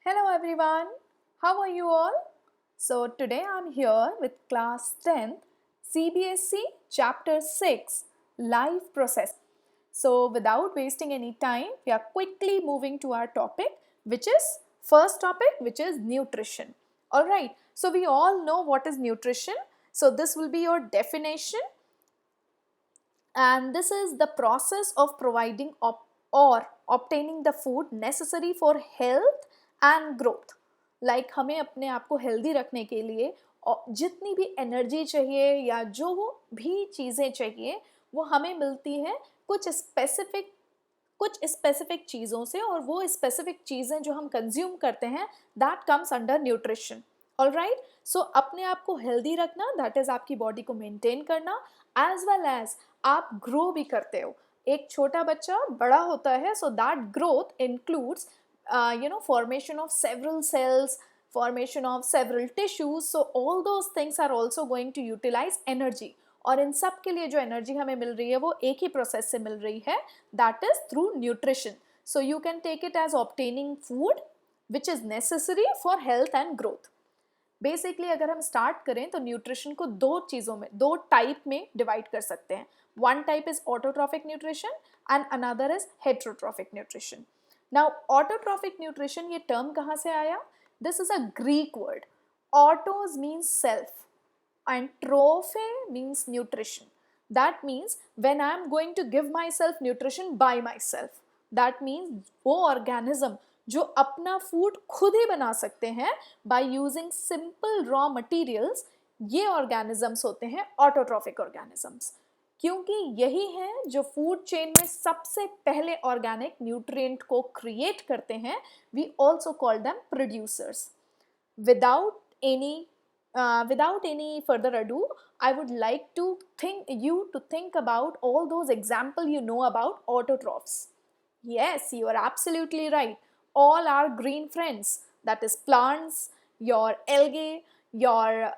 Hello everyone, how are you all? So today I'm here with class 10th CBSE chapter 6 life process. So without wasting any time, we are quickly moving to our topic, which is first topic, which is nutrition. Alright, so we all know what is nutrition. So this will be your definition, and this is the process of providing or obtaining the food necessary for health and growth. Like हमें अपने आप को healthy रखने के लिए जितनी भी energy चाहिए या जो भी चीज़ें चाहिए वो हमें मिलती है कुछ स्पेसिफिक चीज़ों से, और वो स्पेसिफिक चीज़ें जो हम कंज्यूम करते हैं that comes under nutrition. Alright, so अपने आप को हेल्दी रखना, दैट इज आपकी बॉडी को मेंटेन करना, एज वेल एज आप ग्रो भी करते हो. एक छोटा बच्चा बड़ा होता है, so that growth includes formation of several cells, formation of several tissues, so all those things are also going to utilize energy. और इन सब के लिए जो एनर्जी हमें मिल रही है वो एक ही प्रोसेस से मिल रही है, that is through nutrition. So you can take it as obtaining food which is necessary for health and growth. Basically अगर हम स्टार्ट करें तो न्यूट्रिशन को दो टाइप में डिवाइड कर सकते हैं. One type is autotrophic nutrition and another is heterotrophic nutrition. Now autotrophic nutrition, ये टर्म कहाँ से आया? This is a Greek word. Autos means self and trophe means nutrition. That means when I am going to give myself nutrition by myself, that means वो organism जो अपना food खुद ही बना सकते हैं by using simple raw materials, ये organisms होते हैं autotrophic organisms. क्योंकि यही हैं जो फूड चेन में सबसे पहले ऑर्गेनिक न्यूट्रिएंट को क्रिएट करते हैं. We also call them producers. Without any further ado, I would like to think about all those examples you know about autotrophs. Yes, you are absolutely right. All our green friends, that is plants, your algae, your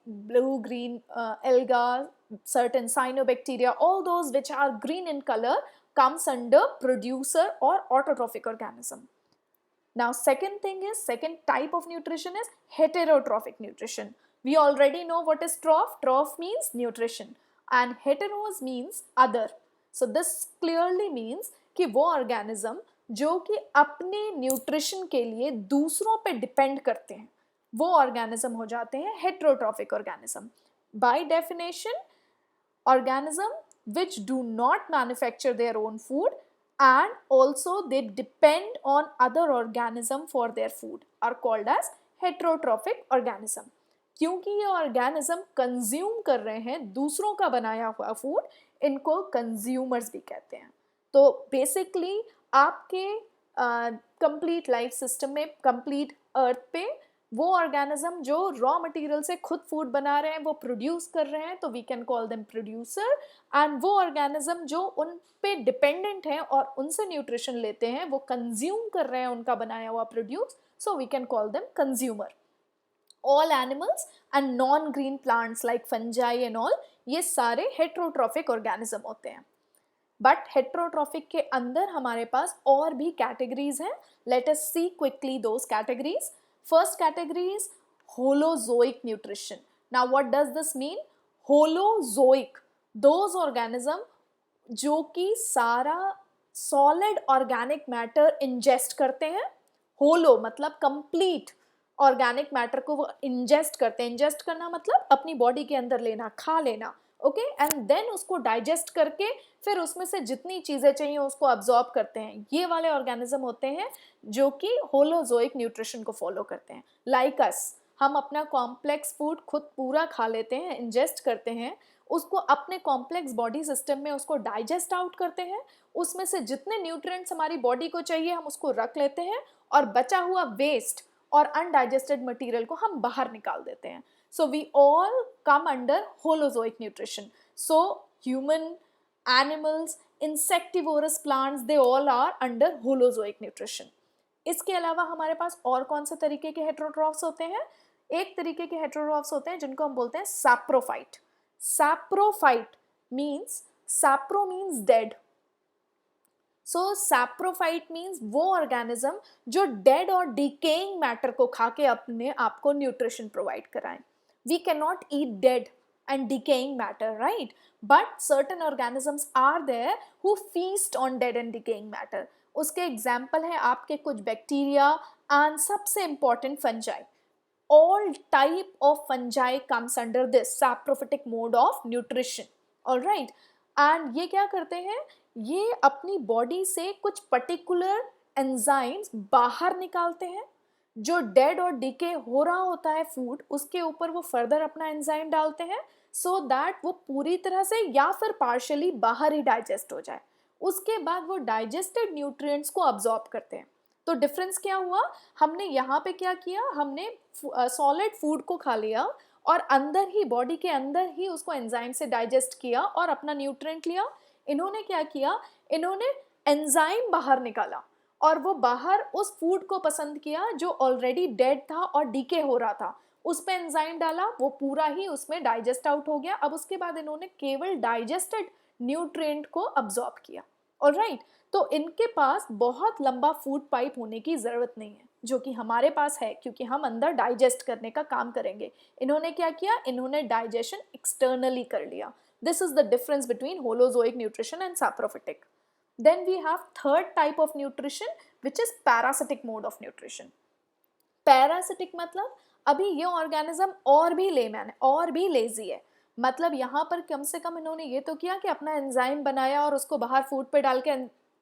blue-green alga, certain cyanobacteria, all those which are green in color comes under producer or autotrophic organism. Now second type of nutrition is heterotrophic nutrition. We already know what is troph. Troph means nutrition and heteros means other. So this clearly means कि वो organism जो कि अपने nutrition के लिए दूसरों पे depend करते हैं, वो organism हो जाते हैं heterotrophic organism. By definition, organism which do not manufacture their own food and also they depend on other organism for their food are called as heterotrophic organism. क्योंकि ये organism consume कर रहे हैं दूसरों का बनाया हुआ food, इनको consumers भी कहते हैं. तो basically आपके complete life system में, complete earth पे वो ऑर्गेनिज्म जो रॉ मटेरियल से खुद फूड बना रहे हैं, वो प्रोड्यूस कर रहे हैं, तो we can call them producer. And वो ऑर्गेनिज्म जो उन पे डिपेंडेंट हैं और उनसे न्यूट्रिशन लेते हैं, वो कंज्यूम कर रहे हैं उनका बनाया हुआ produce, so we can call them consumer. All animals and non green plants like fungi and all, ये सारे हेट्रोट्रॉफिक ऑर्गेनिज्म होते हैं. बट हेट्रोट्रॉफिक के अंदर हमारे पास और भी कैटेगरीज हैं. Let us see quickly those categories. First category is holozoic nutrition. Now what does this mean? Holozoic, those organism जो कि सारा solid organic matter ingest करते हैं. Holo मतलब complete organic matter को वो ingest करते हैं. ingest करना मतलब अपनी body के अंदर लेना, खा लेना, ओके, एंड देन उसको डाइजेस्ट करके फिर उसमें से जितनी चीज़ें चाहिए उसको अब्जॉर्ब करते हैं. ये वाले ऑर्गेनिज्म होते हैं जो कि होलोजोइक न्यूट्रिशन को फॉलो करते हैं. लाइक अस, हम अपना कॉम्प्लेक्स फूड खुद पूरा खा लेते हैं, इंजेस्ट करते हैं, उसको अपने कॉम्प्लेक्स बॉडी सिस्टम में उसको डाइजेस्ट आउट करते हैं, उसमें से जितने न्यूट्रिएंट्स हमारी बॉडी को चाहिए हम उसको रख लेते हैं, और बचा हुआ वेस्ट और अनडाइजेस्टेड मटेरियल को हम बाहर निकाल देते हैं. So we all come under holozoic nutrition. So human, animals, insectivorous plants, they all are under holozoic nutrition. इसके अलावा हमारे पास और कौन से तरीके के हेट्रोट्रॉफ्स होते हैं? एक तरीके के हेट्रोट्रॉफ्स होते हैं जिनको हम बोलते हैं saprophyte. Saprophyte means, sapro means dead. So saprophyte means वो ऑर्गेनिज्म जो डेड और डिकेइंग मैटर को खा के अपने आप को न्यूट्रिशन प्रोवाइड कराएं. We can not eat dead and decaying matter, right? But certain organisms are there who feast on dead and decaying matter. उसके एग्जाम्पल है आपके कुछ बैक्टीरिया एंड सबसे important fungi. All type of fungi comes under this saprophytic mode of nutrition. All right. And ये क्या करते हैं, ये अपनी बॉडी से कुछ पर्टिकुलर एंजाइम्स बाहर निकालते हैं. जो डेड और डिके हो रहा होता है फूड, उसके ऊपर वो फर्दर अपना एंजाइम डालते हैं सो दैट वो पूरी तरह से या फिर पार्शियली बाहर ही डाइजेस्ट हो जाए. उसके बाद वो डाइजेस्टेड न्यूट्रिएंट्स को अब्सॉर्ब करते हैं. तो डिफरेंस क्या हुआ, हमने यहाँ पे क्या किया, हमने सॉलिड फूड को खा लिया और अंदर ही बॉडी के अंदर ही उसको एंजाइम से डाइजेस्ट किया और अपना न्यूट्रिएंट लिया. इन्होंने क्या किया, इन्होंने एंजाइम बाहर निकाला और वो बाहर उस फूड को पसंद किया जो ऑलरेडी डेड था और डीके हो रहा था. उस पे एंजाइम डाला, वो पूरा ही उसमें डाइजेस्ट आउट हो गया. अब उसके बाद इन्होंने केवल डाइजेस्टेड न्यूट्रिएंट को अब्सॉर्ब किया. ऑलराइट. तो इनके पास बहुत लंबा फूड पाइप होने की ज़रूरत नहीं है, जो कि हमारे पास है क्योंकि हम अंदर डाइजेस्ट करने का काम करेंगे. इन्होंने क्या किया, इन्होंने डाइजेशन एक्सटर्नली कर लिया. This is the difference between holozoic nutrition and saprophytic. Then we have third type of nutrition which is parasitic mode of nutrition. Parasitic मतलब अभी ये ऑर्गेनिज्म और भी लेमैन है और भी लेजी है. मतलब यहाँ पर कम से कम इन्होंने ये तो किया कि अपना एंजाइम बनाया और उसको बाहर फूड पे डाल के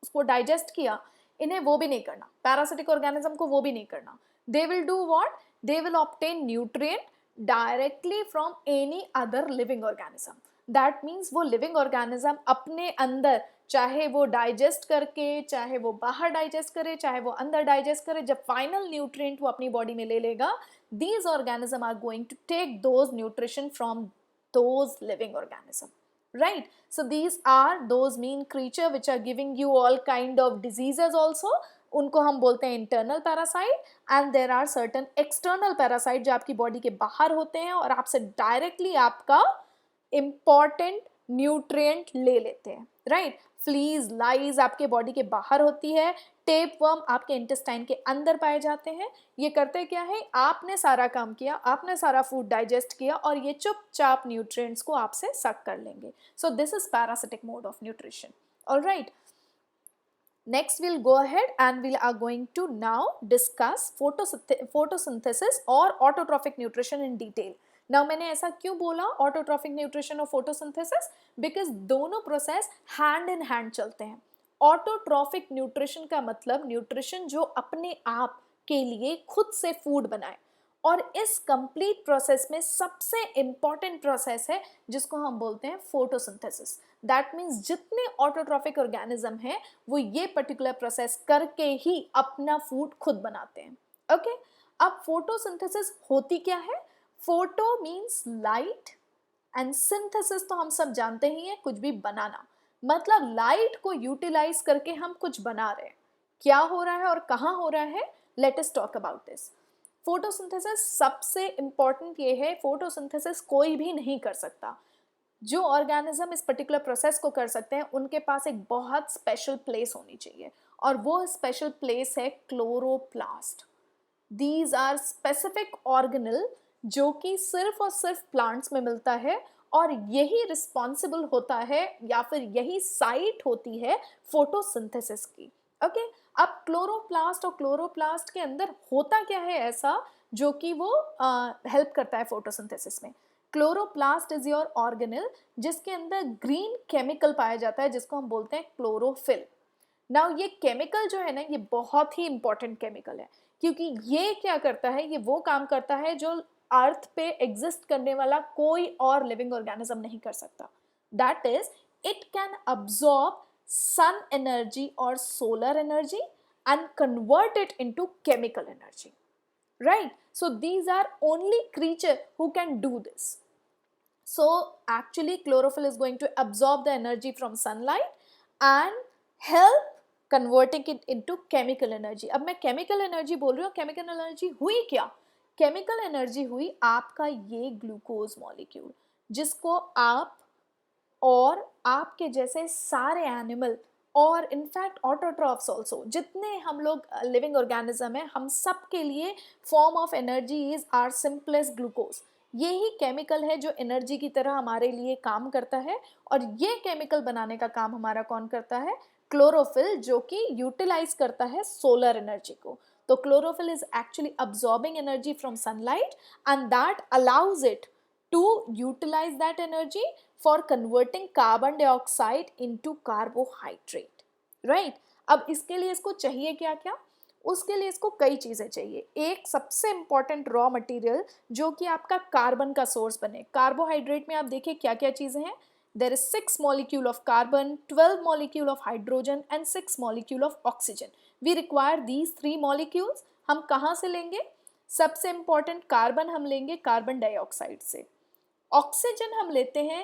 उसको डाइजेस्ट किया. इन्हें वो भी नहीं करना, पैरासिटिक ऑर्गेनिज्म को वो भी नहीं करना. They will do what, they will obtain nutrient directly from any other living organism. That means वो लिविंग ऑर्गेनिज्म अपने अंदर, चाहे वो डाइजेस्ट करके, चाहे वो बाहर डाइजेस्ट करे, चाहे वो अंदर डाइजेस्ट करे, जब फाइनल न्यूट्रिएंट वो अपनी बॉडी में ले लेगा, these organisms are going to take those nutrition from those living organism, right? So these are those mean creature which are giving you all kind of diseases also. उनको हम बोलते हैं internal parasite and there are certain external parasite जो आपकी body के बाहर होते हैं और आपसे डायरेक्टली आपका important nutrient ले लेते हैं, right? फ्लीज, लाइज आपके बॉडी के बाहर होती है. टेपवर्म आपके इंटेस्टाइन के अंदर पाए जाते हैं. ये करते क्या है, आपने सारा काम किया, आपने सारा फूड डाइजेस्ट किया और ये चुपचाप न्यूट्रिएंट्स को आपसे सक कर लेंगे. सो this is parasitic mode of nutrition. Alright. Next we'll go ahead and we are going to now discuss photosynthesis or autotrophic nutrition in detail. Now मैंने ऐसा क्यों बोला ऑटोट्रॉफिक न्यूट्रिशन और फोटोसिंथेसिस, बिकॉज दोनों प्रोसेस हैंड इन हैंड चलते हैं. Autotrophic nutrition का मतलब न्यूट्रिशन जो अपने आप के लिए खुद से फूड बनाए, और इस कंप्लीट प्रोसेस में सबसे इंपॉर्टेंट प्रोसेस है जिसको हम बोलते हैं फोटोसिंथेसिस. दैट मीन्स जितने ऑटोट्रॉफिक ऑर्गेनिज्म हैं वो ये पर्टिकुलर प्रोसेस करके ही अपना फूड खुद बनाते हैं. ओके. अब फोटोसिंथेसिस होती क्या है. Photo means light and synthesis तो हम सब जानते ही हैं, कुछ भी बनाना. मतलब लाइट को यूटिलाइज करके हम कुछ बना रहे हैं. क्या हो रहा है और कहाँ हो रहा है, let us talk about this. Photosynthesis सबसे इंपॉर्टेंट ये है, फोटोसिंथेसिस कोई भी नहीं कर सकता. जो ऑर्गेनिज्म इस पर्टिकुलर प्रोसेस को कर सकते हैं उनके पास एक बहुत स्पेशल प्लेस होनी चाहिए, और वो स्पेशल प्लेस है chloroplast. These are specific organelle जो कि सिर्फ और सिर्फ प्लांट्स में मिलता है, और यही रिस्पॉन्सिबल होता है या फिर यही साइट होती है फोटोसिंथेसिस की. ओके. अब क्लोरोप्लास्ट और क्लोरोप्लास्ट के अंदर होता क्या है ऐसा जो कि वो हेल्प करता है फोटोसिंथेसिस में. क्लोरोप्लास्ट इज योर ऑर्गेनल जिसके अंदर ग्रीन केमिकल पाया जाता है जिसको हम बोलते हैं क्लोरोफिल. नाउ ये केमिकल जो है ना, ये बहुत ही इंपॉर्टेंट केमिकल है, क्योंकि ये क्या करता है, ये वो काम करता है जो अर्थ पे एग्जिस्ट करने वाला कोई और लिविंग ऑर्गेनिज्म नहीं कर सकता. That is, it can absorb sun energy or solar energy and convert it into chemical energy, right? So these are only creature who can do this. So actually chlorophyll is going to absorb the energy from sunlight and help converting it into chemical energy. अब मैं chemical energy बोल रही हूँ, chemical energy हुई क्या? chemical energy हुई आपका ये ग्लूकोज मॉलिक्यूल, जिसको आप और आपके जैसे सारे एनिमल और इनफैक्ट ऑटोट्रॉफ्स ऑल्सो, जितने हम लोग लिविंग ऑर्गेनिज्म हैं, हम सब के लिए form of energy is our simplest glucose. ये ही केमिकल है जो एनर्जी की तरह हमारे लिए काम करता है, और ये केमिकल बनाने का काम हमारा कौन करता है? क्लोरोफिल, जो कि यूटिलाइज करता है सोलर एनर्जी को। तो chlorophyll is actually absorbing energy from sunlight and that allows it to utilize that energy for converting carbon dioxide into carbohydrate, right? अब इसके लिए इसको चाहिए क्या क्या? उसके लिए इसको कई चीज़ें चाहिए। एक सबसे इंपॉर्टेंट रॉ मटेरियल जो कि आपका कार्बन का सोर्स बने। कार्बोहाइड्रेट में आप देखिए क्या क्या चीज़ें हैं। There is 6 molecule of carbon, 12 molecule of hydrogen and 6 molecule of oxygen. We require these 3 molecules. हम कहाँ से लेंगे? सबसे इंपॉर्टेंट कार्बन हम लेंगे कार्बन डाइऑक्साइड से। ऑक्सीजन हम लेते हैं,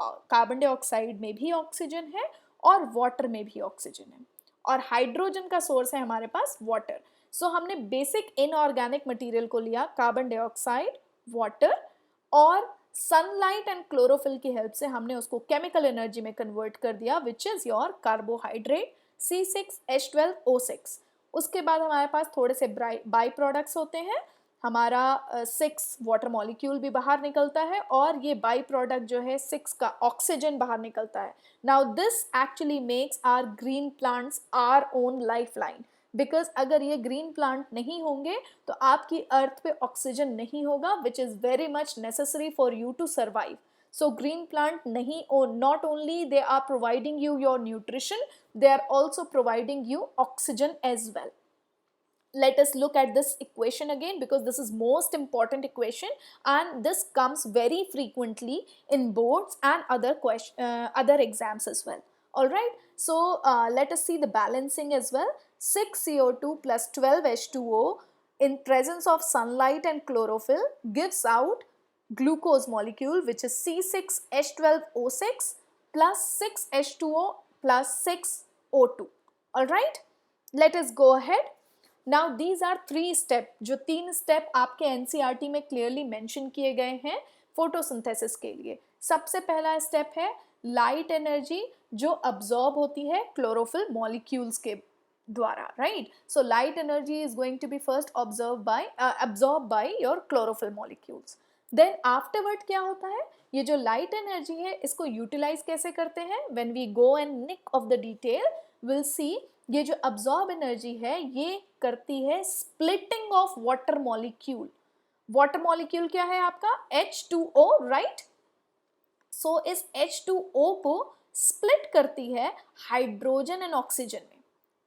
कार्बन डाइऑक्साइड में भी ऑक्सीजन है और वाटर में भी ऑक्सीजन है, और हाइड्रोजन का सोर्स है हमारे पास वाटर। सो हमने बेसिक इनऑर्गेनिक मटेरियल को लिया, कार्बन डाइऑक्साइड, वाटर, और सनलाइट एंड क्लोरोफिल की हेल्प से हमने उसको केमिकल एनर्जी में कन्वर्ट कर दिया, which is your carbohydrate C6H12O6। उसके बाद हमारे पास थोड़े से बाई प्रोडक्ट्स होते हैं। हमारा 6 वाटर मॉलिक्यूल भी बाहर निकलता है, और ये बाई प्रोडक्ट जो है 6 का ऑक्सीजन बाहर निकलता है। Now this actually makes are green plants our own life line, because अगर ये ग्रीन प्लांट नहीं होंगे तो आपकी अर्थ पे ऑक्सीजन नहीं होगा, which is very much necessary for you to survive. So green plant nahi, not only they are providing you your nutrition, they are also providing you oxygen as well. Let us look at this equation again, because this is most important equation and this comes very frequently in boards and other exams as well. All right, so let us see the balancing as well. 6 CO2 plus 12 H2O in presence of sunlight and chlorophyll gives out glucose molecule, which is C6H12O6 plus 6H2O plus 6O2. all right, let us go ahead. Now these are 3 step, जो 3 step आपके NCERT में clearly mention किए गए हैं photosynthesis के लिए। सबसे पहला स्टेप है लाइट एनर्जी, जो अब्जॉर्ब होती है क्लोरोफिल मॉलिक्यूल्स के द्वारा, right? So light energy is going to be first absorb by your chlorophyll molecules. Then afterward क्या होता है? ये जो लाइट एनर्जी है इसको यूटिलाइज कैसे करते हैं? When we go and nick of the detail will see. ये जो अब्जॉर्ब एनर्जी है ये करती है splitting of water molecule. Water molecule क्या है आपका? H2O, right? सो इस H2O को स्प्लिट करती है हाइड्रोजन एंड ऑक्सीजन में,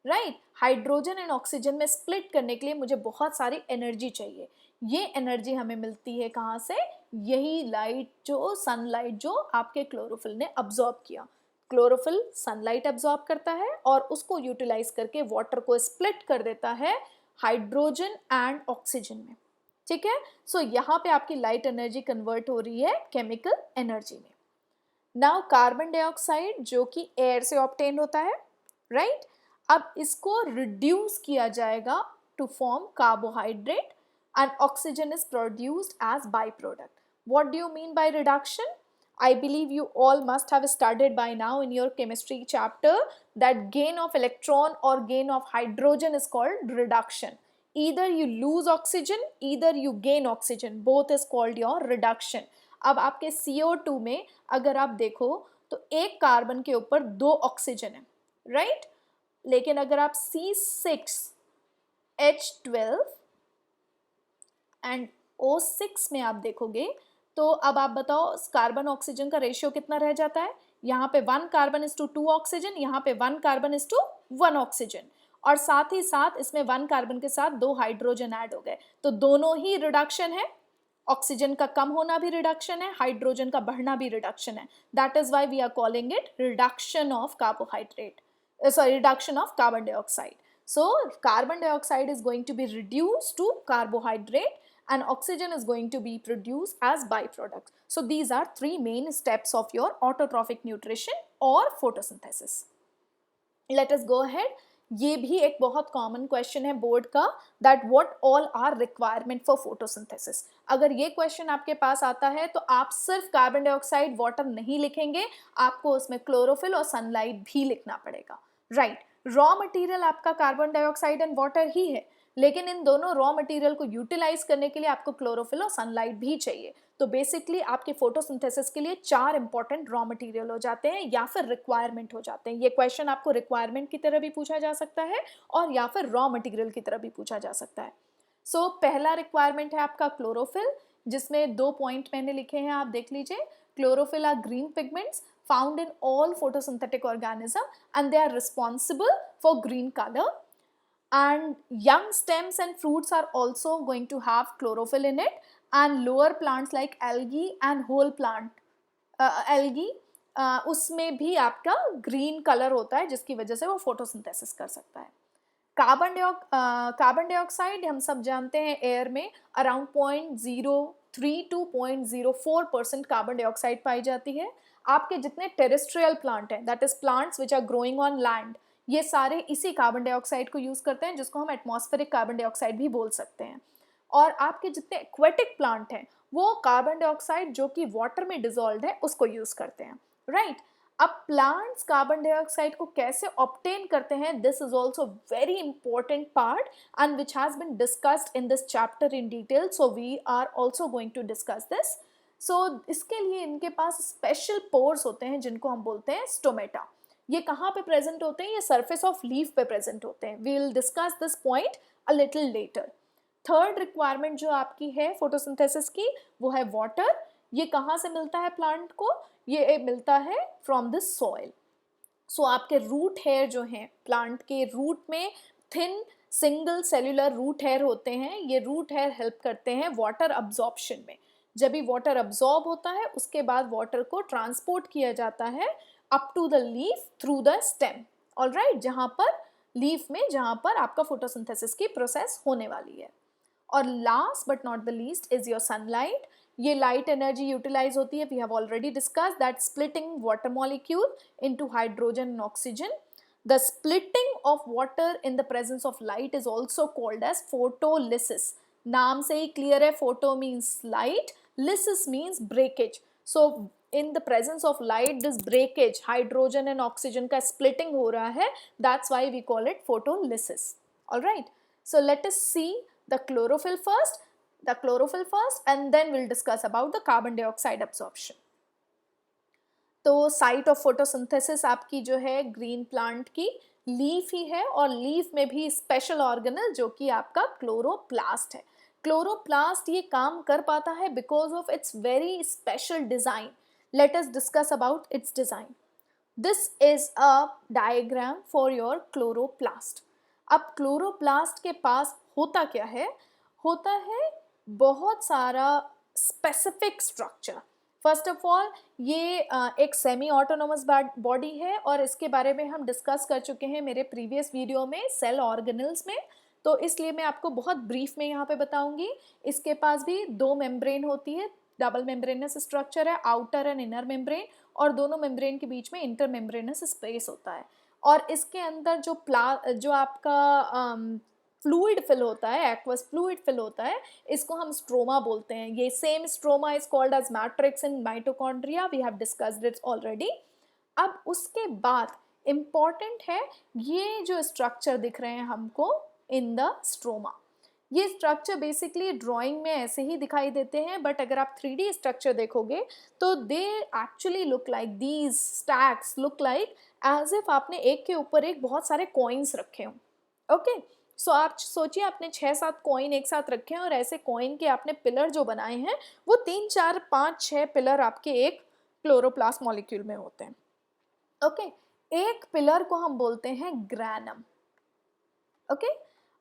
राइट? हाइड्रोजन एंड ऑक्सीजन में स्प्लिट करने के लिए मुझे बहुत सारी एनर्जी चाहिए। ये एनर्जी हमें मिलती है कहाँ से? यही लाइट, जो सनलाइट जो आपके क्लोरोफिल ने अब्जॉर्ब किया। क्लोरोफिल सनलाइट अब्जॉर्ब करता है और उसको यूटिलाइज करके वाटर को स्प्लिट कर देता है हाइड्रोजन एंड ऑक्सीजन में, ठीक है? सो यहाँ पे आपकी लाइट एनर्जी कन्वर्ट हो रही है केमिकल एनर्जी में। नाउ कार्बन डाइऑक्साइड जो कि एयर से ऑब्टेन होता है, राइट? अब इसको रिड्यूस किया जाएगा to form carbohydrate and oxygen is produced as by product. What do you mean by reduction? I believe you all must have studied by now in your chemistry chapter that gain of electron or gain of hydrogen is called reduction. Either you lose oxygen, either you gain oxygen, both is called your reduction. अब आपके CO2 में अगर आप देखो तो एक carbon के ऊपर 2 ऑक्सीजन है, राइट? लेकिन अगर आप C6H12 एंड O6 में आप देखोगे तो अब आप बताओ कार्बन ऑक्सीजन का रेशियो कितना रह जाता है? यहाँ पे 1 कार्बन इज टू 2 ऑक्सीजन, यहाँ पे 1 कार्बन इज टू 1 ऑक्सीजन, और साथ ही साथ इसमें 1 कार्बन के साथ 2 हाइड्रोजन ऐड हो गए, तो दोनों ही रिडक्शन है। ऑक्सीजन का कम होना भी रिडक्शन है, हाइड्रोजन का बढ़ना भी रिडक्शन है। That is why we are calling it reduction of carbohydrate, reduction of carbon dioxide. So carbon dioxide is going to be reduced to carbohydrate and oxygen is going to be produced as byproducts. So these are 3 main steps of your autotrophic nutrition or photosynthesis. Let us go ahead. ये भी एक बहुत common question है board का, that what all are requirement for photosynthesis. अगर ये question आपके पास आता है तो आप सिर्फ कार्बन डाइऑक्साइड वाटर नहीं लिखेंगे, आपको उसमें क्लोरोफिल और सनलाइट भी लिखना पड़ेगा। राइट, रॉ मटेरियल आपका कार्बन डाइऑक्साइड एंड वाटर ही है, लेकिन इन दोनों रॉ मटेरियल को यूटिलाइज करने के लिए आपको क्लोरोफिल और सनलाइट भी चाहिए। तो बेसिकली आपके फोटोसिंथेसिस के लिए 4 इंपॉर्टेंट रॉ मटेरियल हो जाते हैं या फिर रिक्वायरमेंट हो जाते हैं। ये क्वेश्चन आपको रिक्वायरमेंट की तरह भी पूछा जा सकता है और या फिर रॉ मटेरियल की तरह भी पूछा जा सकता है। सो पहला रिक्वायरमेंट है आपका क्लोरोफिल, जिसमें 2 पॉइंट मैंने लिखे हैं, आप देख लीजिए। Chlorophyll are green pigments found in all photosynthetic organism and they are responsible for green color, and young stems and fruits are also going to have chlorophyll in it, and lower plants like algae and whole plant algae उसमें भी आपका green colour होता है जिसकी वजह से वो photosynthesis कर सकता है। कार्बन डाइऑक्साइड हम सब जानते हैं एयर में अराउंड 0.03 टू 0.04% कार्बन डाइऑक्साइड पाई जाती है। आपके जितने टेरेस्ट्रियल प्लांट हैं, that is plants which are growing on land, ये सारे इसी कार्बन डाइऑक्साइड को यूज करते हैं, जिसको हम एटमॉस्फेरिक कार्बन डाइऑक्साइड भी बोल सकते हैं। और आपके जितने एक्वेटिक प्लांट हैं वो कार्बन डाइऑक्साइड जो कि वाटर में डिजोल्व है उसको यूज करते हैं, राइट। अब प्लांट्स कार्बन डाइऑक्साइड को कैसे ऑब्टेन करते हैं, this is also very important part and which has been discussed in this chapter in detail, so we are also going to discuss this. So इसके लिए इनके पास स्पेशल पोर्स होते हैं जिनको हम बोलते हैं स्टोमेटा। ये कहाँ पे प्रेजेंट होते हैं, ये सरफेस ऑफ लीफ पे प्रेजेंट होते हैं। We will discuss this point a little later. Third requirement जो आपकी है फोटोसिंथेसिस की वो है वाटर। ये कहाँ से मिलता है प्लांट को, ये मिलता है फ्रॉम द सॉइल। सो आपके रूट हेयर जो हैं, प्लांट के रूट में thin single cellular root hair होते हैं। ये रूट हेयर हेल्प करते हैं वाटर अब्जॉर्प्शन में। जब भी वाटर अब्जॉर्ब होता है उसके बाद वाटर को ट्रांसपोर्ट किया जाता है up to the leaf through the stem, alright, जहाँ पर लीफ में जहाँ पर आपका फोटोसिंथेसिस की प्रोसेस होने वाली है। और last but not the least is your sunlight. ये लाइट एनर्जी यूटिलाइज होती है, we have already discuss that, splitting water molecule into hydrogen and oxygen. The splitting of water in the presence of light is also called as photolysis. नाम से ही clear है, photo means light, lysis means breakage. So in the presence of light, this breakage, hydrogen and oxygen का splitting हो रहा है, that's why we call it photolysis. All right. So let us see the chlorophyll first, and then we'll discuss about the carbon dioxide absorption. तो site of photosynthesis आपकी जो है green plant की leaf ही है, और लीफ में भी special organelle जो कि आपका क्लोरोप्लास्ट है। क्लोरोप्लास्ट ये काम कर पाता है because of its very special design. Let us discuss about it's design. This is a diagram for your chloroplast. अब क्लोरोप्लास्ट के पास होता क्या है, होता है बहुत सारा specific structure. First of all ये एक सेमी ऑटोनोमस बॉडी है, और इसके बारे में हम डिस्कस कर चुके हैं मेरे प्रीवियस वीडियो में सेल ऑर्गेनल्स में, तो इसलिए मैं आपको बहुत ब्रीफ में यहाँ पे बताऊंगी। इसके पास भी 2 मेम्ब्रेन होती है, डबल मेम्ब्रेनस स्ट्रक्चर है, आउटर एंड इनर मेम्ब्रेन, और दोनों मेम्ब्रेन के बीच में इंटर मेम्ब्रेनस स्पेस होता है। और इसके अंदर जो आपका फ्लूइड फिल होता है, एक्वस फ्लूइड फिल होता है, इसको हम स्ट्रोमा बोलते हैं। ये same stroma is called as matrix in mitochondria, we have discussed it already. अब उसके बाद इम्पॉर्टेंट है ये जो स्ट्रक्चर दिख रहे हैं हमको इन द स्ट्रोमा। ये स्ट्रक्चर बेसिकली ड्राइंग में ऐसे ही दिखाई देते हैं, बट अगर आप 3D स्ट्रक्चर देखोगे तो they actually look like, these stacks look like as if आपने एक के ऊपर एक बहुत सारे कॉइन्स रखे हों। ओके, सो आप सोचिए आपने 6-7 कॉइन एक साथ रखे हैं, और ऐसे कॉइन के आपने पिलर जो बनाए हैं वो 3, 4, 5, 6 पिलर आपके एक क्लोरोप्लास्ट मॉलिक्यूल में होते हैं। ओके, एक पिलर को हम बोलते हैं ग्रैनम। ओके,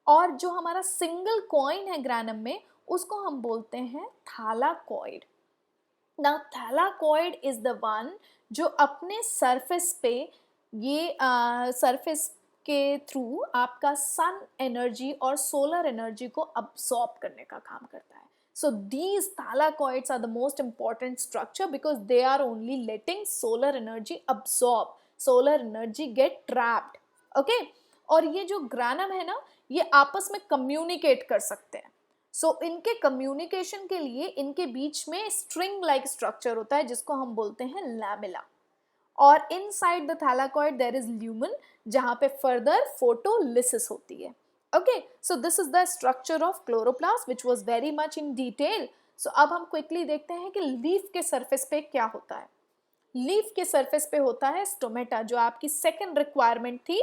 और जो हमारा सिंगल कॉइन है ग्रैनम में उसको हम बोलते हैं thylakoid. Now thylakoid is the one जो अपने सरफेस पे ये सरफेस के थ्रू आपका सन एनर्जी और सोलर एनर्जी को अब्सॉर्ब करने का काम करता है। So these thylakoids are the most important structure because they are only letting solar energy absorb, solar energy get trapped. Okay? और ये जो ग्रैनम है ना, ये आपस में कम्युनिकेट कर सकते हैं। सो इनके कम्युनिकेशन के लिए इनके बीच में स्ट्रिंग लाइक स्ट्रक्चर होता है जिसको हम बोलते हैं लैमेला। और inside the thylakoid there is lumen जहाँ पे फर्दर फोटोलिसिस होती है. Okay, so this is the structure of chloroplast which was very much in detail. So अब हम क्विकली देखते हैं कि लीफ के सरफेस पे क्या होता है. लीफ के सरफेस पे होता है स्टोमेटा, जो आपकी सेकेंड रिक्वायरमेंट थी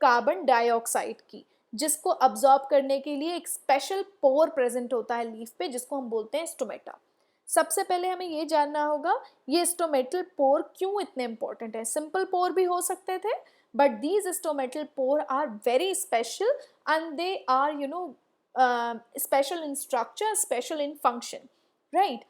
कार्बन डाइऑक्साइड की, जिसको अब्सॉर्ब करने के लिए एक स्पेशल पोर प्रेजेंट होता है लीफ पे, जिसको हम बोलते हैं स्टोमेटा. सबसे पहले हमें ये जानना होगा ये स्टोमेटल पोर क्यों इतने इंपॉर्टेंट है. सिंपल पोर भी हो सकते थे, but these stomatal pore are very special and they are special in structure, special in function, right.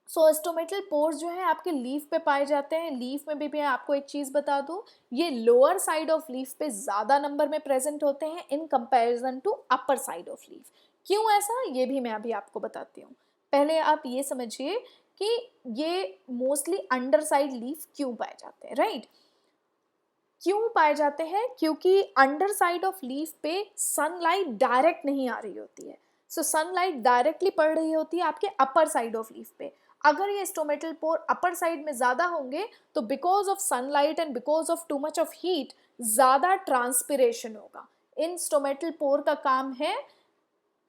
So stomatal pores जो है आपके लीफ पे पाए जाते हैं. लीफ में भी मैं आपको एक चीज़ बता दूं, ये लोअर साइड ऑफ लीफ पे ज़्यादा नंबर में प्रेजेंट होते हैं in comparison to upper side of leaf. क्यों ऐसा, ये भी मैं अभी आपको बताती हूँ. पहले आप ये समझिए कि ये मोस्टली अंडर साइड लीफ क्यों पाए जाते हैं, राइट. क्यों पाए जाते हैं, क्योंकि अंडर साइड ऑफ लीफ पे सनलाइट डायरेक्ट नहीं आ रही होती है. सो सनलाइट डायरेक्टली पड़ रही होती है आपके अपर साइड ऑफ लीफ पे. अगर ये स्टोमेटल पोर अपर साइड में ज़्यादा होंगे तो because of sunlight and because of too much of heat ज़्यादा ट्रांसपिरेशन होगा. इन स्टोमेटल पोर का काम है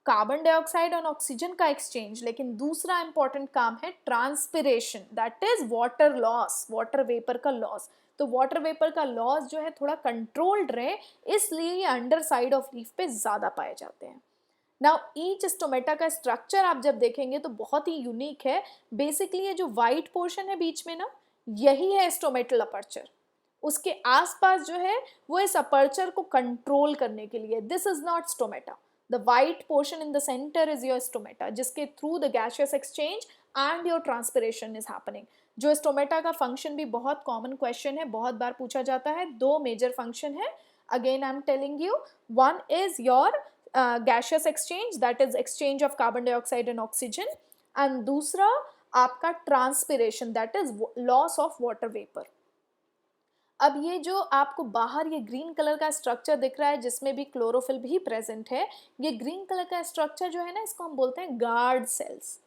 कार्बन डाइऑक्साइड और ऑक्सीजन का एक्सचेंज, लेकिन दूसरा इंपॉर्टेंट काम है transpiration, that is water loss, water vapour का लॉस. तो वाटर वेपर का लॉस जो है थोड़ा कंट्रोल्ड रहे, इसलिए ये अंडर साइड ऑफ लीफ पे ज़्यादा पाए जाते हैं. नाउ ईच स्टोमेटा का स्ट्रक्चर आप जब देखेंगे तो बहुत ही यूनिक है. बेसिकली ये जो वाइट पोर्शन है बीच में ना, यही है स्टोमेटल अपर्चर. उसके आसपास जो है वो इस अपर्चर को कंट्रोल करने के लिए. This is not stomata. The white portion in the centre is your stomata, जिसके through the gaseous exchange and your transpiration is happening. जो स्टोमेटा का फंक्शन भी बहुत कॉमन क्वेश्चन है, बहुत बार पूछा जाता है. दो मेजर फंक्शन है, again I am telling you. One is your gaseous exchange, that is exchange of carbon dioxide and oxygen, and दूसरा आपका transpiration, that is loss of water vapor. अब ये जो आपको बाहर ये ग्रीन कलर का स्ट्रक्चर दिख रहा है जिसमें भी क्लोरोफिल भी प्रेजेंट है, ये ग्रीन कलर का स्ट्रक्चर जो है ना, इसको हम बोलते हैं गार्ड सेल्स,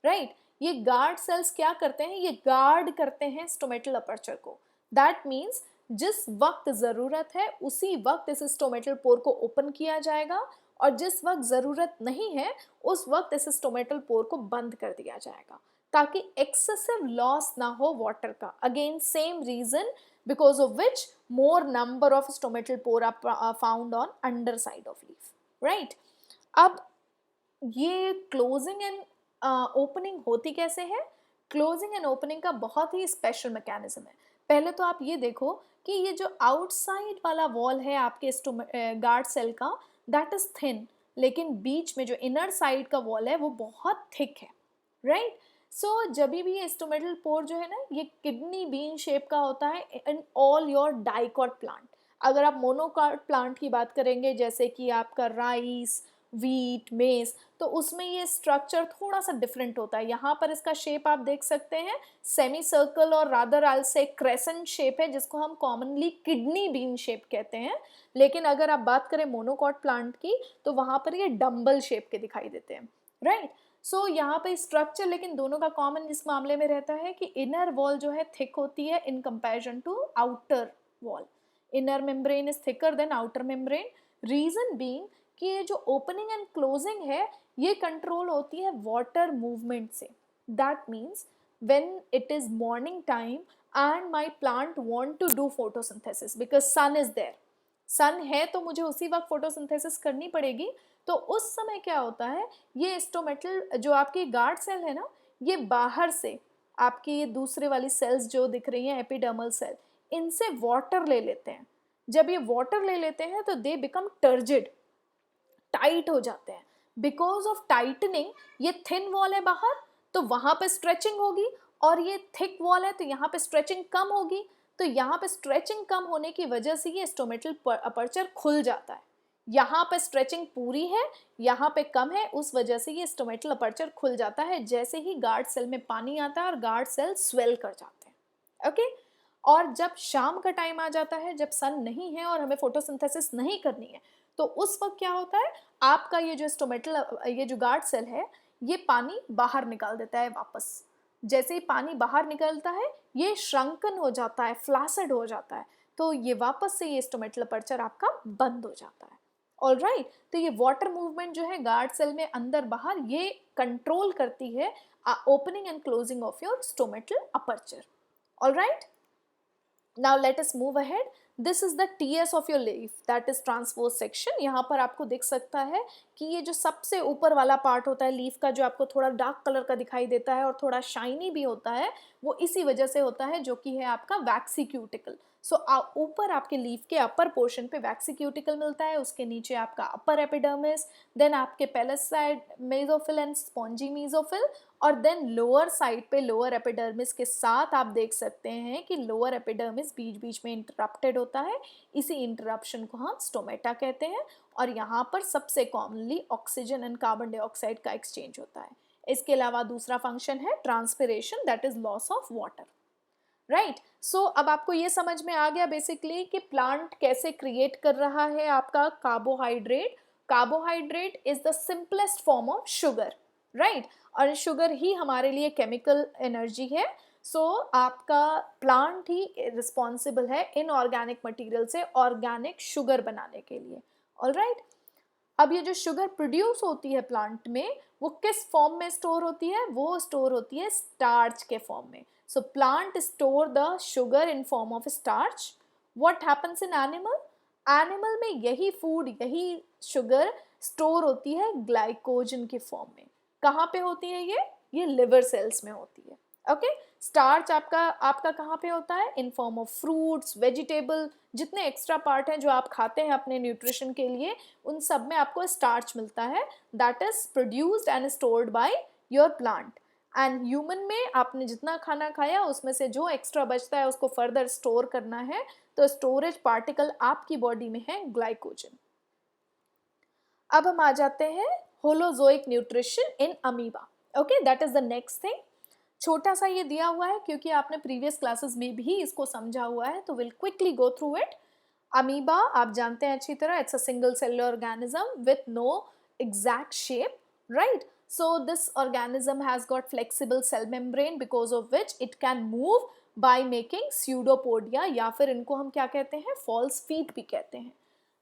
राइट. ये गार्ड सेल्स क्या करते हैं, ये गार्ड करते हैं स्टोमेटल अपर्चर को. दैट मीन्स जिस वक्त ज़रूरत है उसी वक्त इस स्टोमेटल पोर को ओपन किया जाएगा, और जिस वक्त ज़रूरत नहीं है उस वक्त इस स्टोमेटल पोर को बंद कर दिया जाएगा, ताकि एक्सेसिव लॉस ना हो वाटर का. Again same reason because of which more number of stomatal pore are found on underside of leaf, right. अब ये क्लोजिंग एंड ओपनिंग होती कैसे है. क्लोजिंग एंड ओपनिंग का बहुत ही स्पेशल मैकेनिज्म है. पहले तो आप ये देखो कि ये जो आउटसाइड वाला वॉल है आपके गार्ड सेल का, दैट इज थिन, लेकिन बीच में जो इनर साइड का वॉल है वो बहुत थिक है, राइट. सो जब भी ये स्टोमेटल पोर जो है ना, ये किडनी बीन शेप का होता है in all your dicot plant. अगर आप मोनोकॉट प्लांट की बात करेंगे जैसे कि आपका राइस, वीट, मेज, तो उसमें ये स्ट्रक्चर थोड़ा सा डिफरेंट होता है. यहाँ पर इसका शेप आप देख सकते हैं सेमी सर्कल और रादर आल से क्रेसेंट शेप है, जिसको हम कॉमनली किडनी बीन शेप कहते हैं. लेकिन अगर आप बात करें मोनोकॉट प्लांट की तो वहाँ पर ये डम्बल शेप के दिखाई देते हैं, राइट. सो यहाँ पे स्ट्रक्चर लेकिन दोनों का कॉमन इस मामले में रहता है कि इनर वॉल जो है थिक होती है in comparison to outer wall. Inner membrane is thicker than outer membrane. Reason being कि ये जो ओपनिंग एंड क्लोजिंग है ये कंट्रोल होती है वाटर मूवमेंट से. That means when it is morning time and my plant want to do photosynthesis because sun is there, sun है तो मुझे उसी वक्त फोटोसिंथेसिस करनी पड़ेगी. तो उस समय क्या होता है, ये स्टोमेटल जो आपकी गार्ड सेल है ना, ये बाहर से आपकी ये दूसरे वाली सेल्स जो दिख रही हैं एपिडर्मल सेल, इनसे वाटर ले लेते हैं. जब ये वाटर ले लेते हैं तो दे बिकम टर्जिड, टाइट हो जाते हैं. बिकॉज ऑफ टाइटनिंग, ये थिन वॉल है बाहर तो वहाँ पे स्ट्रेचिंग होगी, और ये थिक वॉल है तो यहाँ पे स्ट्रेचिंग कम होगी. तो यहाँ पे स्ट्रेचिंग कम होने की वजह से ये स्टोमेटल अपर्चर खुल जाता है. यहाँ पे स्ट्रेचिंग पूरी है, यहाँ पे कम है, उस वजह से ये स्टोमेटल अपर्चर खुल जाता है जैसे ही गार्ड सेल में पानी आता है और गार्ड सेल स्वेल कर जाते हैं, ओके. और जब शाम का टाइम आ जाता है, जब सन नहीं है और हमें फोटोसिंथेसिस नहीं करनी है, तो उस वक्त क्या होता है, आपका ये जो गार्ड सेल है ये पानी बाहर निकाल देता है वापस. जैसे ही पानी बाहर निकलता है ये श्रंकन हो जाता है, फ्लासिड हो जाता है, तो ये वापस से ये स्टोमेटल अपर्चर आपका बंद हो जाता है। ऑलराइट, तो ये वाटर मूवमेंट जो है गार्ड सेल में अंदर बाहर ये कंट्रोल करती है opening and closing of your stomatal aperture. Alright, now let us move ahead. This is the TS of your leaf, that is transverse section. यहाँ पर आपको दिख सकता है कि ये जो सबसे ऊपर वाला पार्ट होता है लीफ का, जो आपको थोड़ा डार्क कलर का दिखाई देता है और थोड़ा शाइनी भी होता है, वो इसी वजह से होता है, जो कि है आपका वैक्सी क्यूटिकल। सो ऊपर आपके लीफ के अपर पोर्शन पे वैक्सी क्यूटिकल मिलता है, उसके नीचे आपका अपर एपिडर्मिस, देन आपके पेलिसाइड मेसोफिल एंड स्पॉन्जी मेसोफिल, और देन लोअर साइड पे लोअर एपिडर्मिस के साथ आप देख सकते हैं कि लोअर एपिडर्मिस बीच बीच में इंटरप्टेड होता है, इसी इंटरप्शन को हम स्टोमेटा कहते हैं, और यहाँ पर सबसे commonly oxygen and carbon dioxide का एक्सचेंज होता है। इसके अलावा दूसरा फंक्शन है transpiration, that is loss of water. Right, so अब आपको ये समझ में आ गया बेसिकली कि प्लांट कैसे क्रिएट कर रहा है आपका carbohydrate. Carbohydrate is the simplest form of sugar, right, और शुगर ही हमारे लिए केमिकल एनर्जी है। सो आपका प्लांट ही रिस्पॉन्सिबल है इनऑर्गेनिक मटेरियल से ऑर्गेनिक शुगर बनाने के लिए। ऑलराइट, अब ये जो शुगर प्रोड्यूस होती है प्लांट में, वो किस फॉर्म में स्टोर होती है? वो स्टोर होती है स्टार्च के फॉर्म में। So plant store the sugar in form of starch. What happens in animal? Animal में यही फूड, यही शुगर स्टोर होती है ग्लाइकोजन के फॉर्म में। कहाँ पे होती है ये लिवर सेल्स में होती है। ओके, स्टार्च आपका कहाँ पे होता है? इन फॉर्म ऑफ फ्रूट्स, वेजिटेबल, जितने एक्स्ट्रा पार्ट हैं जो आप खाते हैं अपने न्यूट्रिशन के लिए, उन सब में आपको स्टार्च मिलता है, that is produced and stored by your plant. And human में आपने जितना खाना खाया उसमें से जो एक्स्ट्रा बचता है उसको फर्दर स्टोर करना है, तो स्टोरेज पार्टिकल आपकी बॉडी में है ग्लाइकोजन। अब हम आ जाते हैं holozoic nutrition in amoeba. Okay, that is the next thing. छोटा सा ये दिया हुआ है क्योंकि आपने प्रीवियस क्लासेस में भी इसको समझा हुआ है, तो will quickly go through it. Amoeba आप जानते हैं अच्छी तरह, it's a single cellular organism with no exact shape, right. So this organism has got flexible cell membrane because of which it can move by making pseudopodia, या फिर इनको हम क्या कहते हैं? false feet भी कहते हैं।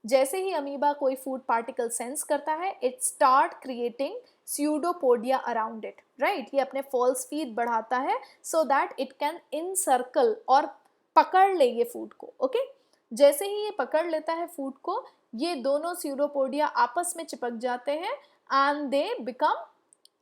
जैसे ही अमीबा कोई फूड पार्टिकल सेंस करता है, it start creating pseudopodia around it, right. ये अपने फॉल्स फीट बढ़ाता है so that it can encircle और पकड़ ले ये फूड को। ओके, जैसे ही ये पकड़ लेता है फूड को, ये दोनों स्यूडोपोडिया आपस में चिपक जाते हैं and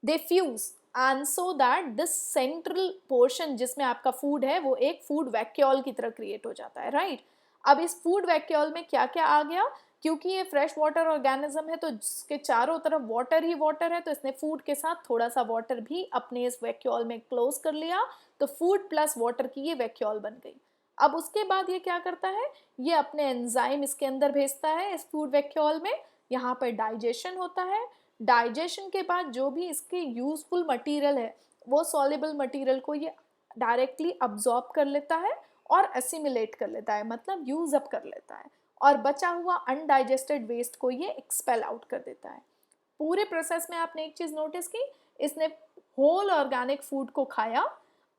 they fuse, and so that this central portion जिसमें आपका फूड है वो एक फूड वैक्यूल की तरह क्रिएट हो जाता है, राइट। अब इस फूड वैक्यूल में क्या क्या आ गया? क्योंकि ये फ्रेश वाटर ऑर्गेनिज्म है तो इसके चारों तरफ वाटर ही वाटर है, तो इसने फूड के साथ थोड़ा सा वाटर भी अपने इस वैक्यूल में क्लोज कर लिया, तो फूड प्लस वाटर की ये वैक्यूल बन गई। अब उसके बाद ये क्या करता है? ये अपने एंजाइम इसके अंदर भेजता है इस फूड वैक्यूल में, यहाँ पर डाइजेशन होता है। डाइजेशन के बाद जो भी इसके यूजफुल मटेरियल है वो सॉल्युबल मटेरियल को ये डायरेक्टली अब्जॉर्ब कर लेता है और एसिमिलेट कर लेता है, मतलब यूज अप कर लेता है, और बचा हुआ अनडाइजेस्टेड वेस्ट को ये एक्सपेल आउट कर देता है। पूरे प्रोसेस में आपने एक चीज नोटिस की, इसने होल ऑर्गेनिक फूड को खाया,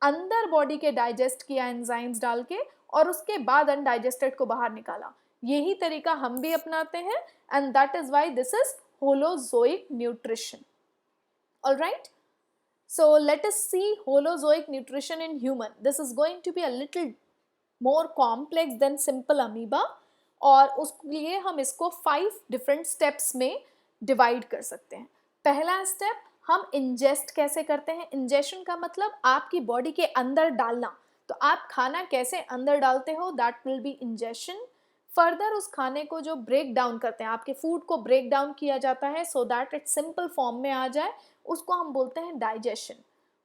अंदर बॉडी के डाइजेस्ट किया एंजाइम्स डाल के, और उसके बाद अनडाइजेस्टेड को बाहर निकाला। यही तरीका हम भी अपनाते हैं, and that is why this is holozoic nutrition. All right, so let us see holozoic nutrition in human. This is going to be a little more complex than simple amoeba, और उसके लिए हम इसको 5 different steps में divide कर सकते हैं। पहला स्टेप, हम ingest कैसे करते हैं? ingestion का मतलब आपकी बॉडी के अंदर डालना, तो आप खाना कैसे अंदर डालते हो, that will be ingestion। Further उस खाने को जो ब्रेक डाउन करते हैं, आपके फूड को ब्रेक डाउन किया जाता है so that it simple form में आ जाए, उसको हम बोलते हैं digestion.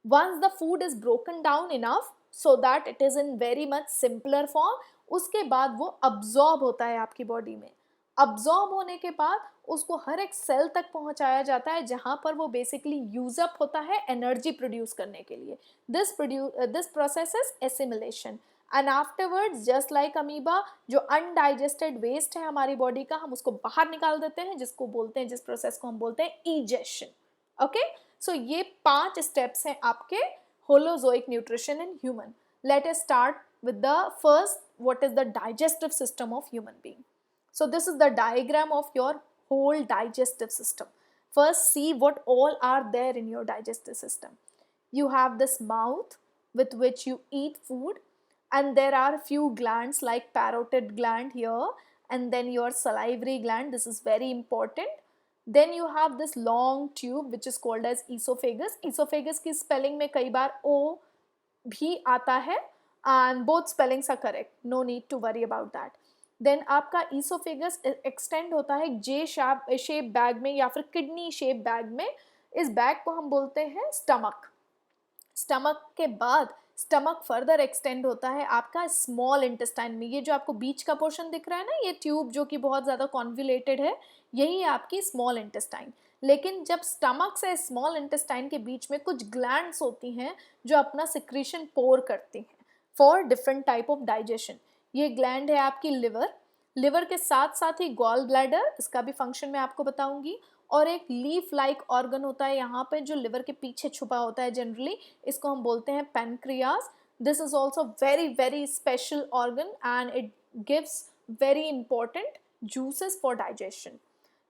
Once the food is broken down enough so that it is in very much simpler form, उसके बाद वो अब्जॉर्ब होता है आपकी बॉडी में। अब्जॉर्ब होने के बाद उसको हर एक सेल तक पहुंचाया जाता है जहां पर वो बेसिकली यूज अप होता है एनर्जी प्रोड्यूस करने के लिए। This process is assimilation, and afterwards just like amoeba, जो अनडाइजेस्टेड वेस्ट है हमारी बॉडी का, हम उसको बाहर निकाल देते हैं, जिस प्रोसेस को हम बोलते हैं इजेशन। ओके, सो ये 5 स्टेप्स हैं आपके Holozoic nutrition in human. Let us start with the first, what is the digestive system of human being. So this is the diagram of your whole digestive system. First, see what all are there in your digestive system. You have this mouth with which you eat food, and there are few glands like parotid gland here, and then your salivary gland. This is very important. Then you have this long tube which is called as esophagus. Esophagus की spelling में कई बार O भी आता है, and both spellings are correct, no need to worry about that. Then आपका esophagus extend होता है J shape bag में या फिर kidney shape बैग में. इस बैग को हम बोलते हैं stomach. स्टमक के बाद स्टमक फर्दर एक्सटेंड होता है आपका स्मॉल इंटेस्टाइन में. ये जो आपको बीच का पोर्शन दिख रहा है ना, ये ट्यूब जो कि बहुत ज़्यादा कॉन्वुलेटेड है, यही है आपकी स्मॉल इंटेस्टाइन. लेकिन जब स्टमक से स्मॉल इंटेस्टाइन के बीच में कुछ ग्लैंड्स होती हैं जो अपना सिक्रीशन पोर करती हैं for different type of digestion. ये ग्लैंड है आपकी लिवर. लिवर के साथ साथ ही गॉल ब्लैडर, इसका भी फंक्शन मैं आपको बताऊंगी. और एक लीफ लाइक ऑर्गन होता है यहाँ पे जो लिवर के पीछे छुपा होता है जनरली, इसको हम बोलते हैं pancreas. This is also very very special organ and it gives very important juices for digestion.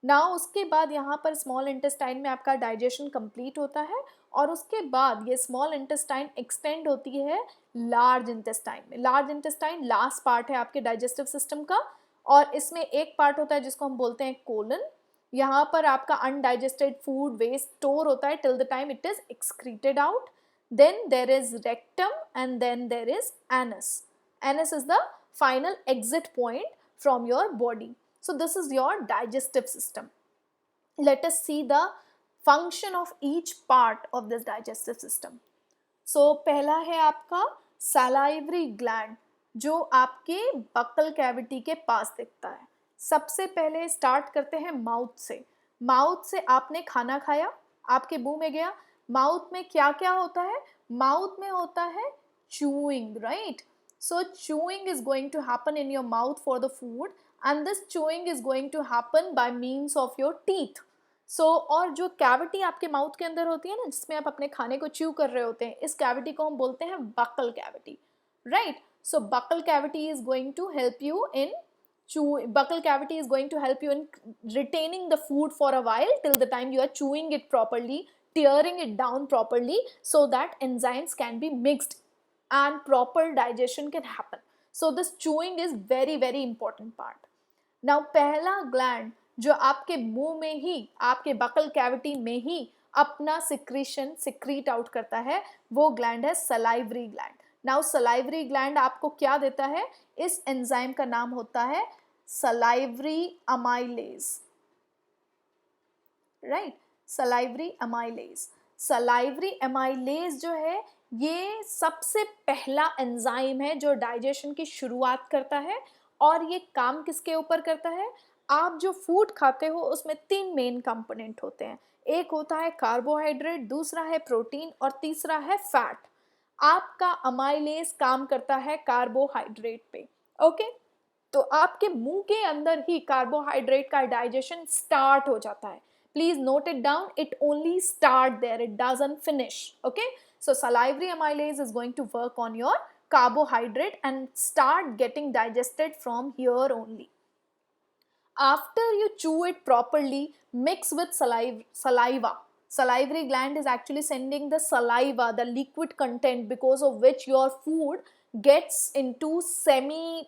Now उसके बाद यहाँ पर स्मॉल इंटेस्टाइन में आपका डाइजेशन कंप्लीट होता है, और उसके बाद ये स्मॉल इंटेस्टाइन एक्सटेंड होती है लार्ज इंटेस्टाइन में. लार्ज इंटेस्टाइन लास्ट पार्ट है आपके डाइजेस्टिव सिस्टम का, और इसमें एक पार्ट होता है जिसको हम बोलते हैं कोलन. यहाँ पर आपका अनडाइजेस्टेड फूड वेस्ट स्टोर होता है till the time it is excreted out. Then there is rectum and then there is anus. Anus is the final exit point from your body. So this is your digestive system. Let us see the function of each part of this digestive system. So पहला है आपका salivary gland जो आपके buccal cavity के पास दिखता है. सबसे पहले स्टार्ट करते हैं माउथ से. माउथ से आपने खाना खाया, आपके मुंह में गया. माउथ में क्या क्या होता है? माउथ में होता है chewing, right? So chewing is going to happen in your mouth for the food. And this chewing is going to happen by means of your teeth. So और जो कैविटी आपके माउथ के अंदर होती है ना, जिसमें आप अपने खाने को च्यू कर रहे होते हैं, इस कैविटी को हम बोलते हैं buccal cavity, right? So buccal cavity is going to help you in buccal cavity is going to help you in retaining the food for a while till the time you are chewing it properly, tearing it down properly so that enzymes can be mixed and proper digestion can happen. So this chewing is very very important part. Now पहला gland जो आपके मुंह में ही, आपके buccal cavity में ही अपना secretion secrete out करता है, वो ग्लैंड है salivary gland. Now salivary gland आपको क्या देता है? इस एंजाइम का नाम होता है salivary amylase, right? Salivary amylase. Salivary amylase जो है ये सबसे पहला एंजाइम है जो डाइजेशन की शुरुआत करता है. और ये काम किसके ऊपर करता है? आप जो फूड खाते हो उसमें 3 मेन कंपोनेंट होते हैं. एक होता है कार्बोहाइड्रेट, दूसरा है प्रोटीन, और तीसरा है फैट. आपका अमाइलेज काम करता है कार्बोहाइड्रेट पे, ओके? तो आपके मुंह के अंदर ही कार्बोहाइड्रेट का डाइजेशन स्टार्ट हो जाता है. Please note it down, it only start there, it doesn't finish, okay? So salivary amylase is going to work on your carbohydrate and start getting digested from here only. After you chew it properly, mix with saliva. Salivary gland is actually sending the saliva, the liquid content, because of which your food gets into semi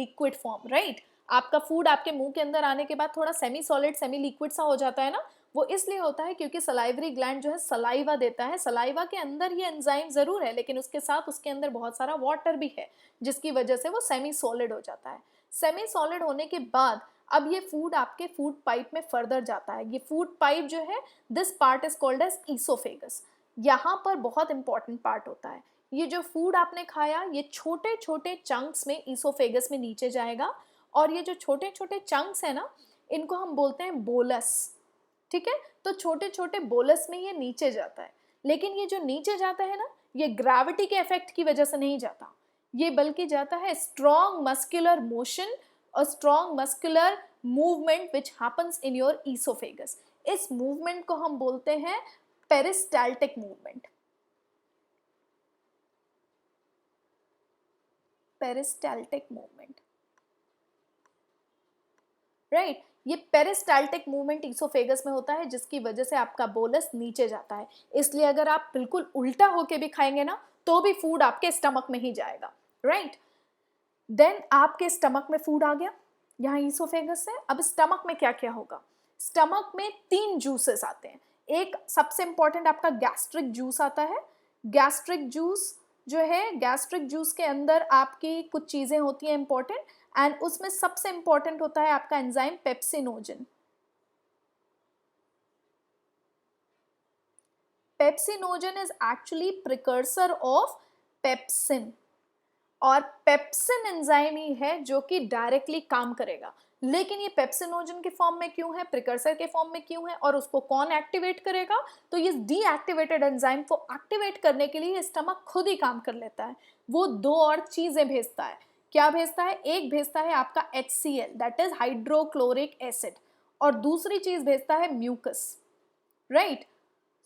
liquid form, right? आपका food आपके मुंह के अंदर आने के बाद थोड़ा semi solid semi liquid सा हो जाता है ना, वो इसलिए होता है क्योंकि सलाइवरी ग्लैंड जो है सलाइवा देता है. सलाइवा के अंदर ये एंजाइम जरूर है, लेकिन उसके साथ उसके अंदर बहुत सारा वाटर भी है, जिसकी वजह से वो सेमी सॉलिड हो जाता है. सेमी सॉलिड होने के बाद अब ये फूड आपके फूड पाइप में फर्दर जाता है. ये फूड पाइप जो है, this part is called as oesophagus. यहाँ पर बहुत इंपॉर्टेंट पार्ट होता है. ये जो फूड आपने खाया, ये छोटे छोटे चंक्स में ईसोफेगस में नीचे जाएगा, और ये जो छोटे छोटे चंक्स है ना, इनको हम बोलते हैं बोलस, ठीक है? तो छोटे छोटे बोलस में ये नीचे जाता है. लेकिन ये जो नीचे जाता है ना, ये ग्रेविटी के इफेक्ट की वजह से नहीं जाता, ये बल्कि जाता है स्ट्रॉन्ग मस्कुलर मोशन और strong muscular movement which happens in your oesophagus. इस मूवमेंट को हम बोलते हैं peristaltic movement. Peristaltic movement, right. ये पेरिस्टाल्टिक मूवमेंट ईसोफेगस में होता है, जिसकी वजह से आपका बोलस नीचे जाता है। इसलिए अगर आप बिल्कुल उल्टा होके भी खाएंगे ना, तो भी फूड आपके स्टमक में ही जाएगा, राइट। देन आपके स्टमक में फूड आ गया यहाँ ईसोफेगस से। अब स्टमक में क्या क्या होगा? स्टमक में 3 जूसेस आते हैं। एक सबसे इंपॉर्टेंट आपका गैस्ट्रिक जूस आता है। गैस्ट्रिक जूस जो है, गैस्ट्रिक जूस के अंदर आपकी कुछ चीजें होती हैं इंपॉर्टेंट, एंड उसमें सबसे इंपॉर्टेंट होता है आपका enzyme pepsinogen. Pepsinogen is actually precursor of pepsin, और पेप्सिन एंजाइम ही है जो कि डायरेक्टली काम करेगा। लेकिन ये पेप्सिनोजन के फॉर्म में क्यों है, प्रिकर्सर के फॉर्म में क्यों है, और उसको कौन एक्टिवेट करेगा? तो ये डीएक्टिवेटेड एंजाइम को एक्टिवेट करने के लिए स्टमक खुद ही काम कर लेता है। वो 2 और चीजें भेजता है। क्या भेजता है? एक भेजता है आपका HCl, that is hydrochloric acid, और दूसरी चीज भेजता है म्यूकस, राइट।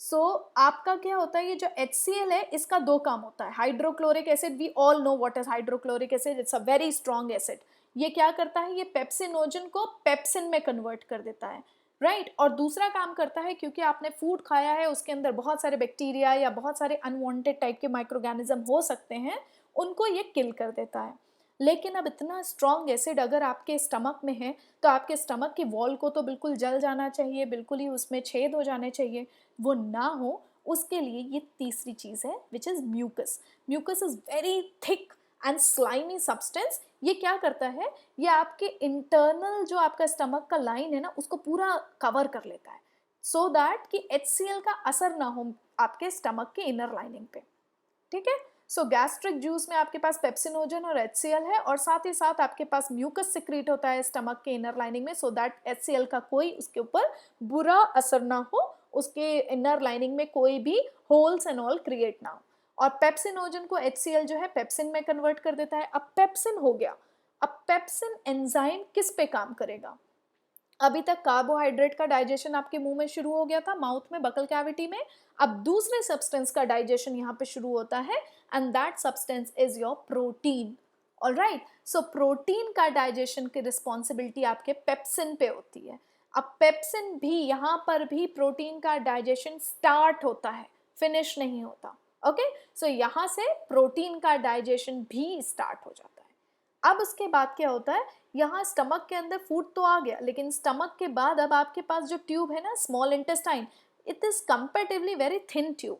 सो आपका क्या होता है, ये जो HCl है इसका 2 काम होता है। Hydrochloric acid, we all know what is hydrochloric acid, it's a very strong acid. ये क्या करता है? ये पेप्सिनोजन को पेप्सिन में कन्वर्ट कर देता है, राइट। और दूसरा काम करता है, क्योंकि आपने फूड खाया है उसके अंदर बहुत सारे बैक्टीरिया या बहुत सारे अनवांटेड टाइप के माइक्रोऑर्गेनिज्म हो सकते हैं, उनको ये किल कर देता है। लेकिन अब इतना स्ट्रॉन्ग एसिड अगर आपके स्टमक में है, तो आपके स्टमक की वॉल को तो बिल्कुल जल जाना चाहिए, बिल्कुल ही उसमें छेद हो जाने चाहिए। वो ना हो, उसके लिए ये तीसरी चीज़ है, which is mucus. Mucus is very thick and slimy substance. ये क्या करता है? ये आपके इंटरनल जो आपका स्टमक का लाइन है ना, उसको पूरा कवर कर लेता है, सो दैट कि HCl का असर ना हो आपके स्टमक के इनर लाइनिंग पे, ठीक है। सो गैस्ट्रिक जूस में आपके पास पेप्सिनोजन और HCl है, और साथ ही साथ आपके पास म्यूकस सिक्रीट होता है स्टमक के इनर लाइनिंग में, सो दैट HCl का कोई उसके ऊपर बुरा असर ना हो, उसके इनर लाइनिंग में कोई भी होल्स एंड ऑल क्रिएट ना हो। और पेप्सिनोजन को HCl जो है पेप्सिन में कन्वर्ट कर देता है। अब पेप्सिन हो गया। अब पेप्सिन एंजाइम किस पे काम करेगा? अभी तक कार्बोहाइड्रेट का डाइजेशन आपके मुंह में शुरू हो गया था, माउथ में, बकल कैविटी में। अब दूसरे सब्सटेंस का डाइजेशन यहाँ पे शुरू होता है, and that substance is your protein. Alright, so protein का डाइजेशन की रिस्पॉन्सिबिलिटी आपके पेप्सिन पे होती है। अब पेप्सिन भी, यहाँ पर भी प्रोटीन का डाइजेशन स्टार्ट होता है, फिनिश नहीं होता। ओके, सो यहाँ से प्रोटीन का डाइजेशन भी स्टार्ट हो जाता है। अब उसके बाद क्या होता है, यहाँ स्टमक के अंदर फूड तो आ गया, लेकिन स्टमक के बाद अब आपके पास जो ट्यूब है ना, small intestine, it is comparatively very thin tube.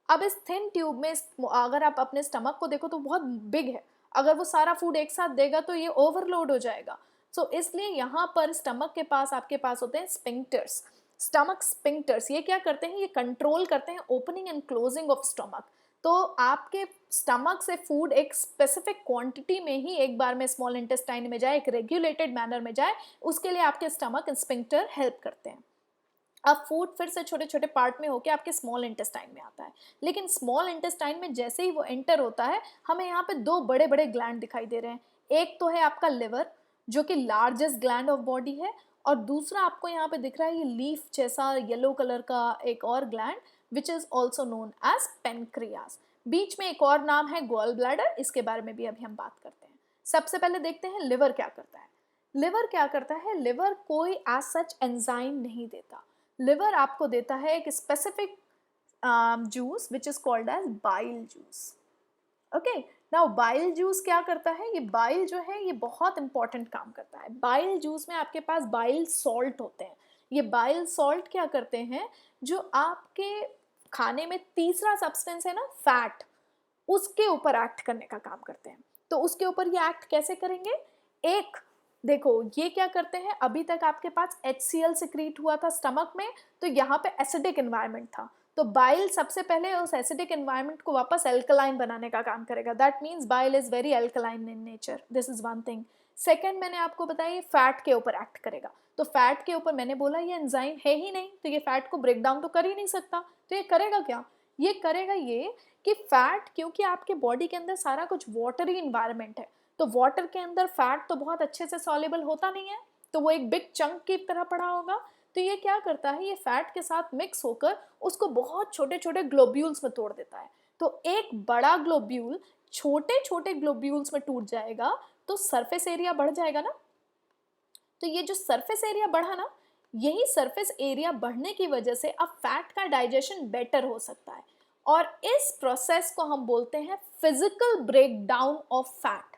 अब इस थिन ट्यूब में अगर आप अपने स्टमक को देखो तो बहुत बिग है। अगर वो सारा फूड एक साथ देगा तो ये ओवरलोड हो जाएगा। सो इसलिए यहाँ पर स्टमक के पास आपके पास होते हैं स्पिंक्टर्स। स्टमक स्पिंक्टर्स ये क्या करते हैं? ये कंट्रोल करते हैं opening and closing of stomach. तो आपके स्टमक से फूड एक स्पेसिफिक क्वांटिटी में ही एक बार में स्मॉल इंटेस्टाइन में जाए, एक रेगुलेटेड मैनर में जाए, उसके लिए आपके स्टमक स्पिंक्टर हेल्प करते हैं। अब फूड फिर से छोटे छोटे पार्ट में होकर आपके स्मॉल इंटेस्टाइन में आता है, लेकिन स्मॉल इंटेस्टाइन में जैसे ही वो एंटर होता है, हमें यहाँ पे 2 बड़े बड़े ग्लैंड दिखाई दे रहे हैं। एक तो है आपका लिवर, जो कि लार्जेस्ट ग्लैंड ऑफ बॉडी है, और दूसरा आपको यहाँ पे दिख रहा है ये लीफ जैसा येलो कलर का एक और gland, which is also known as pancreas. बीच में एक और नाम है गॉल ब्लैडर, इसके बारे में भी अभी हम बात करते हैं। सबसे पहले देखते हैं लिवर क्या करता है। लिवर क्या करता है? लिवर कोई एज सच एंजाइम नहीं देता। लिवर आपको देता है एक specific juice which is called as bile juice. Okay, now bile juice क्या करता है? ये बाइल जो है ये बहुत इंपॉर्टेंट काम करता है। बाइल जूस में आपके पास बाइल सॉल्ट होते हैं। ये बाइल सॉल्ट क्या करते हैं? जो आपके खाने में तीसरा सब्सटेंस है ना, फैट, उसके ऊपर एक्ट करने का काम करते हैं। तो उसके ऊपर ये एक्ट कैसे करेंगे? एक, देखो ये क्या करते हैं, अभी तक आपके पास HCl सिक्रीट हुआ था स्टमक में, तो यहाँ पे एसिडिक एनवायरनमेंट था, तो बाइल सबसे पहले उस एसिडिक एनवायरनमेंट को वापस एल्कलाइन बनाने का काम करेगा। That means bile is very alkaline in nature, this is one thing. Second, मैंने आपको बताया ये फैट के ऊपर एक्ट करेगा। तो फैट के ऊपर मैंने बोला ये एंजाइम है ही नहीं, तो ये फैट को ब्रेक डाउन तो कर ही नहीं सकता, तो ये करेगा क्या? ये करेगा ये कि फैट, क्योंकि आपके बॉडी के अंदर सारा कुछ वाटरी इन्वायरमेंट है, तो वाटर के अंदर फैट तो बहुत अच्छे से सॉल्युबल होता नहीं है, तो वो एक बिग चंक की तरह पड़ा होगा। तो ये क्या करता है, ये फैट के साथ मिक्स होकर उसको बहुत छोटे छोटे ग्लोब्यूल्स में तोड़ देता है। तो एक बड़ा ग्लोब्यूल छोटे छोटे ग्लोब्यूल्स में टूट जाएगा तो सरफेस एरिया बढ़ जाएगा ना। तो ये जो सरफेस एरिया बढ़ा ना, यही सरफेस एरिया बढ़ने की वजह से अब फैट का डाइजेशन बेटर हो सकता है, और इस प्रोसेस को हम बोलते हैं physical breakdown of fat,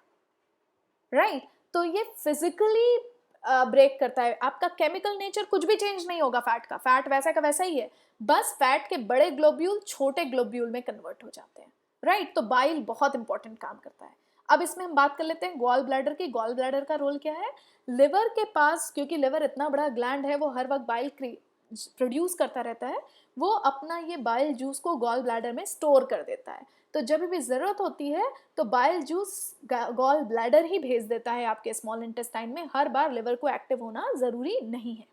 right. तो ये फिजिकली ब्रेक करता है, आपका केमिकल नेचर कुछ भी चेंज नहीं होगा फैट का, फैट वैसा का वैसा ही है, बस फैट के बड़े ग्लोब्यूल छोटे ग्लोब्यूल में कन्वर्ट हो जाते हैं, राइट। तो बाइल बहुत इंपॉर्टेंट काम करता है। अब इसमें हम बात कर लेते हैं गॉल ब्लैडर की। गॉल ब्लैडर का रोल क्या है? लिवर के पास, क्योंकि लिवर इतना बड़ा ग्लैंड है, वो हर वक्त बाइल प्रोड्यूस करता रहता है, वो अपना ये बाइल जूस को गॉल ब्लैडर में स्टोर कर देता है। तो जब भी ज़रूरत होती है तो बाइल जूस गॉल ब्लैडर ही भेज देता है आपके स्मॉल इंटेस्टाइन में, हर बार लिवर को एक्टिव होना ज़रूरी नहीं है।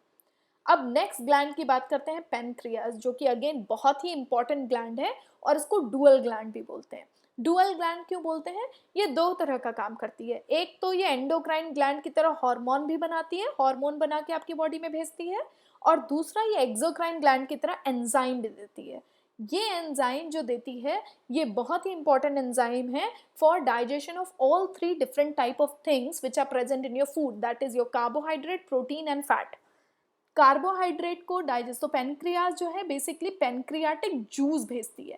अब नेक्स्ट ग्लैंड की बात करते हैं, पेनक्रियास, जो कि अगेन बहुत ही इंपॉर्टेंट ग्लैंड है और इसको डुअल ग्लैंड भी बोलते हैं। डुअल ग्लैंड क्यों बोलते हैं? ये दो तरह का काम करती है। एक तो ये एंडोक्राइन ग्लैंड की तरह हार्मोन भी बनाती है, हार्मोन बना के आपकी बॉडी में भेजती है, और दूसरा ये एक्सोक्राइन ग्लैंड की तरह एंजाइम भी देती है। ये एंजाइम जो देती है, ये बहुत ही इंपॉर्टेंट एंजाइम है for digestion of all three different type of things which are present in your food, that is your carbohydrate, protein and fat. Carbohydrate को डाइजेस्ट, तो पेनक्रियास जो है बेसिकली पेनक्रियाटिक जूस भेजती है।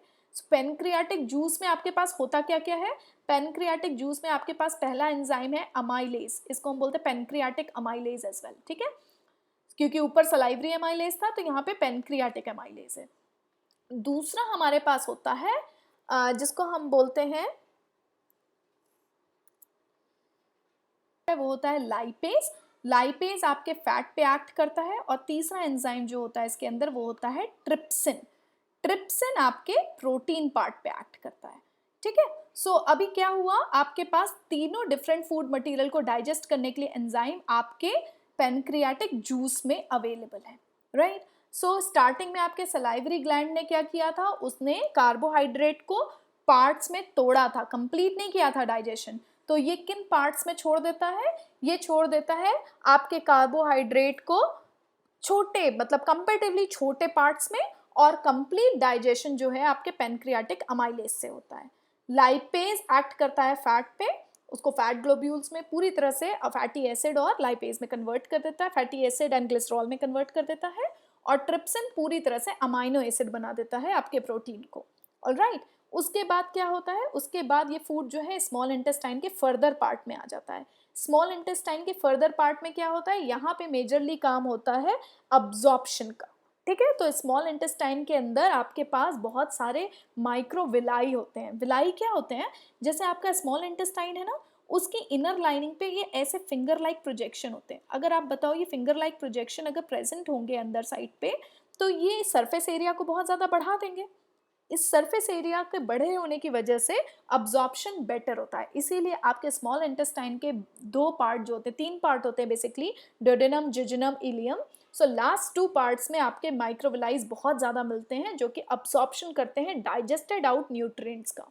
पेनक्रियाटिक जूस में आपके पास होता क्या क्या है? पेनक्रियाटिक जूस में आपके पास पहला एंजाइम है अमाइलेज, इसको हम बोलते हैं पेनक्रियाटिक अमाइलेज एज वेल, ठीक है, क्योंकि ऊपर सलाइवरी अमाइलेज था तो यहाँ पे पेनक्रियाटिक अमाइलेज है। दूसरा हमारे पास होता है जिसको हम बोलते हैं, वो होता है लाइपेज। लाइपेज आपके फैट पे एक्ट करता है। और तीसरा एंजाइम जो होता है इसके अंदर, वो होता है ट्रिप्सिन। ट्रिप्सिन आपके प्रोटीन पार्ट पे एक्ट करता है, ठीक है। सो अभी क्या हुआ, आपके पास तीनों डिफरेंट फूड मटेरियल को डाइजेस्ट करने के लिए एंजाइम आपके पेनक्रियाटिक जूस में अवेलेबल है, राइट। सो स्टार्टिंग में आपके सलाइवरी ग्लैंड ने क्या किया था, उसने कार्बोहाइड्रेट को पार्ट्स में तोड़ा था, कंप्लीट नहीं किया था डाइजेशन। तो ये किन पार्ट्स में छोड़ देता है? ये छोड़ देता है आपके कार्बोहाइड्रेट को छोटे, मतलब कंपैरेटिवली छोटे पार्ट्स में, और कंप्लीट डाइजेशन जो है आपके पेनक्रियाटिक अमाइलेज से होता है। लाइपेज एक्ट करता है फैट पे, उसको फैट ग्लोब्यूल्स में पूरी तरह से फैटी एसिड और लाइपेज में कन्वर्ट कर देता है, फैटी एसिड एंड ग्लिसरॉल में कन्वर्ट कर देता है, और ट्रिप्सिन पूरी तरह से अमाइनो एसिड बना देता है आपके प्रोटीन को, ऑलराइट। उसके बाद क्या होता है, उसके बाद ये फूड जो है स्मॉल इंटेस्टाइन के फर्दर पार्ट में आ जाता है। स्मॉल इंटेस्टाइन के फर्दर पार्ट में क्या होता है, यहाँ पे मेजरली काम होता है अब्जॉर्प्शन का, ठीक है। तो स्मॉल इंटेस्टाइन के अंदर आपके पास बहुत सारे माइक्रोविलाई होते हैं। विलाई क्या होते हैं? जैसे आपका स्मॉल इंटेस्टाइन है ना, उसकी इनर लाइनिंग पे ये ऐसे फिंगर लाइक प्रोजेक्शन होते हैं। अगर आप बताओ, ये फिंगर लाइक प्रोजेक्शन अगर प्रेजेंट होंगे अंदर साइड पे, तो ये सरफेस एरिया को बहुत ज़्यादा बढ़ा देंगे। इस सरफेस एरिया के बड़े होने की वजह से अब्जॉर्प्शन बेटर होता है। इसीलिए आपके स्मॉल इंटेस्टाइन के दो पार्ट जो होते हैं, तीन पार्ट होते हैं basically, duodenum, jejunum, ileum. So last two parts में आपके माइक्रोविलाइज बहुत ज़्यादा मिलते हैं, जो कि अब्जॉर्प्शन करते हैं डाइजेस्टेड आउट न्यूट्रिएंट्स का।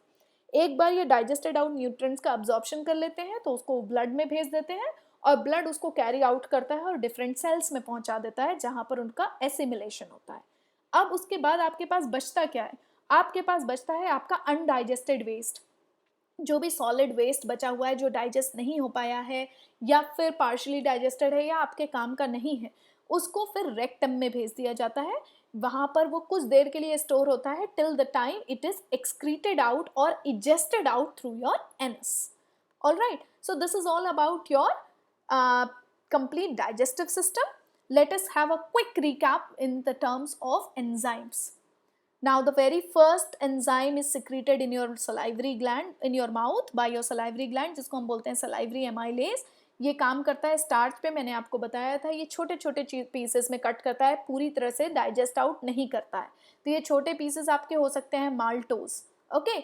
एक बार ये डाइजेस्टेड आउट न्यूट्रिएंट्स का अब्जॉर्प्शन कर लेते हैं तो उसको ब्लड में भेज देते हैं, और ब्लड उसको कैरी आउट करता है और डिफरेंट सेल्स में पहुंचा देता है, जहां पर उनका एसिमिलेशन होता है। अब उसके बाद आपके पास बचता क्या है? आपके पास बचता है आपका अनडाइजेस्टेड वेस्ट। जो भी सॉलिड वेस्ट बचा हुआ है, जो डाइजेस्ट नहीं हो पाया है, या फिर पार्शली डाइजेस्टेड है, या आपके काम का नहीं है, उसको फिर रेक्टम में भेज दिया जाता है। वहां पर वो कुछ देर के लिए स्टोर होता है, till the time it is excreted out और egested out through your anus, alright. So this is all about your complete digestive system. Let us have a quick recap in the terms of enzymes. Now the very first enzyme is secreted in your salivary gland, in your mouth by your salivary gland, जिसको हम बोलते हैं salivary amylase। ये काम करता है starch पे, मैंने आपको बताया था, ये छोटे छोटे पीसेस में कट करता है, पूरी तरह से डाइजेस्ट आउट नहीं करता है। तो ये छोटे पीसेस आपके हो सकते हैं माल्टोज, ओके।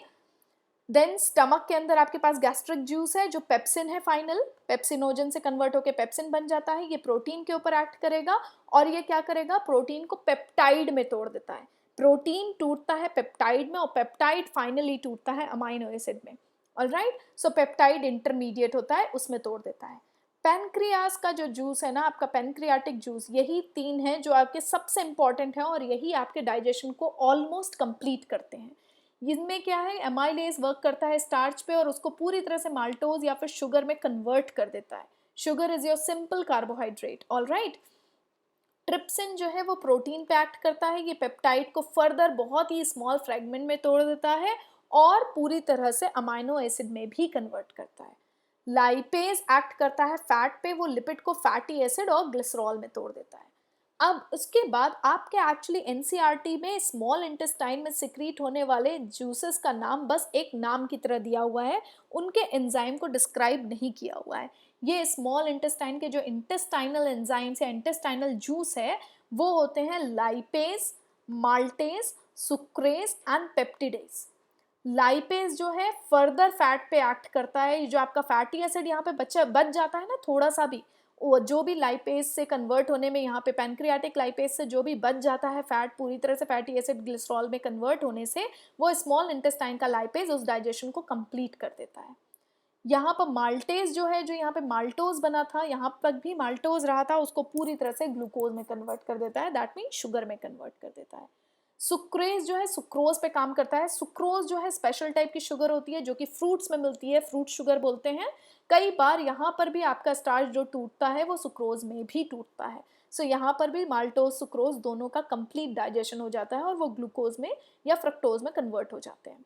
देन स्टमक के अंदर आपके पास गैस्ट्रिक जूस है, जो पेप्सिन है, फाइनल पेप्सिनोजन से कन्वर्ट होकर पेप्सिन बन जाता है। ये प्रोटीन के ऊपर एक्ट करेगा, और ये क्या करेगा, प्रोटीन को पेप्टाइड में तोड़ देता है। प्रोटीन टूटता है पेप्टाइड में, और पेप्टाइड फाइनली टूटता है अमाइनो एसिड में, ऑलराइट। सो पेप्टाइड इंटरमीडिएट होता है, उसमें तोड़ देता है। पेनक्रियास का जो जूस है ना, आपका पेनक्रियाटिक जूस, यही तीन है जो आपके सबसे इंपॉर्टेंट है, और यही आपके डाइजेशन को ऑलमोस्ट कंप्लीट करते हैं। इनमें क्या है, एमाइलेज वर्क करता है स्टार्च पे और उसको पूरी तरह से माल्टोज या फिर शुगर में कन्वर्ट कर देता है. Sugar is your simple carbohydrate. All right. Trypsin जो है वो प्रोटीन पे एक्ट करता है. ये पेप्टाइड को फर्दर बहुत ही स्मॉल फ्रेगमेंट में तोड़ देता है और पूरी तरह से अमाइनो एसिड में भी कन्वर्ट करता है. लाइपेज एक्ट करता है फैट पे. वो लिपिड को फैटी एसिड और ग्लिसरॉल में तोड़ देता है. अब उसके बाद आपके एक्चुअली एनसीईआरटी में स्मॉल इंटेस्टाइन में सिक्रीट होने वाले जूसेस का नाम बस एक नाम की तरह दिया हुआ है, उनके एंजाइम को डिस्क्राइब नहीं किया हुआ है. ये स्मॉल इंटेस्टाइन के जो इंटेस्टाइनल एंजाइम्स या इंटेस्टाइनल जूस है वो होते हैं lipase, maltase, sucrase and peptidase. Lipase जो है फर्दर फैट पे एक्ट करता है. जो आपका फैटी एसिड यहाँ पे बच जाता है ना थोड़ा सा भी, वो जो भी लाइपेज से कन्वर्ट होने में यहाँ पे पैनक्रियाटिक लाइपेज से जो भी बच जाता है फैट पूरी तरह से फैटी एसिड ग्लिसरॉल में कन्वर्ट होने से, वो स्मॉल इंटेस्टाइन का लाइपेज उस डाइजेशन को कंप्लीट कर देता है. यहाँ पर माल्टेज जो है, जो यहाँ पे माल्टोज बना था, यहाँ पर भी माल्टोज रहा था, उसको पूरी तरह से ग्लूकोज में कन्वर्ट कर देता है. दैट मीन शुगर में कन्वर्ट कर देता है. सुक्रेज जो है सुक्रोज पे काम करता है. सुक्रोज जो है स्पेशल टाइप की शुगर होती है जो कि फ्रूट्स में मिलती है, फ्रूट शुगर बोलते हैं. कई बार यहाँ पर भी आपका स्टार्च जो टूटता है वो सुक्रोज में भी टूटता है. सो यहाँ पर भी माल्टोज सुक्रोज दोनों का कंप्लीट डाइजेशन हो जाता है और वो ग्लूकोज में या फ्रक्टोज में कन्वर्ट हो जाते हैं.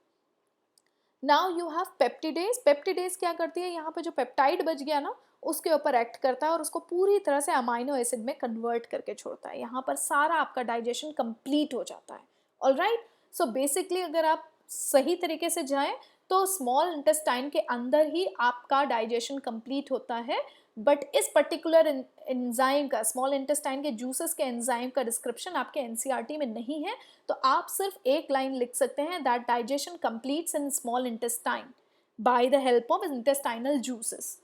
Now you have peptidase. Peptidase क्या करती है, यहाँ पे जो पेप्टाइड बच गया ना उसके ऊपर एक्ट करता है और उसको पूरी तरह से अमाइनो एसिड में कन्वर्ट करके छोड़ता है. यहाँ पर सारा आपका डाइजेशन कंप्लीट हो जाता है. All right. सो बेसिकली अगर आप सही तरीके से जाएं तो स्मॉल इंटेस्टाइन के अंदर ही आपका डाइजेशन कंप्लीट होता है. बट इस पर्टिकुलर एंजाइम का, स्मॉल इंटेस्टाइन के जूसेस के एंजाइम का डिस्क्रिप्शन आपके एनसीईआरटी में नहीं है, तो आप सिर्फ एक लाइन लिख सकते हैं that digestion completes in small intestine by the help of intestinal juices.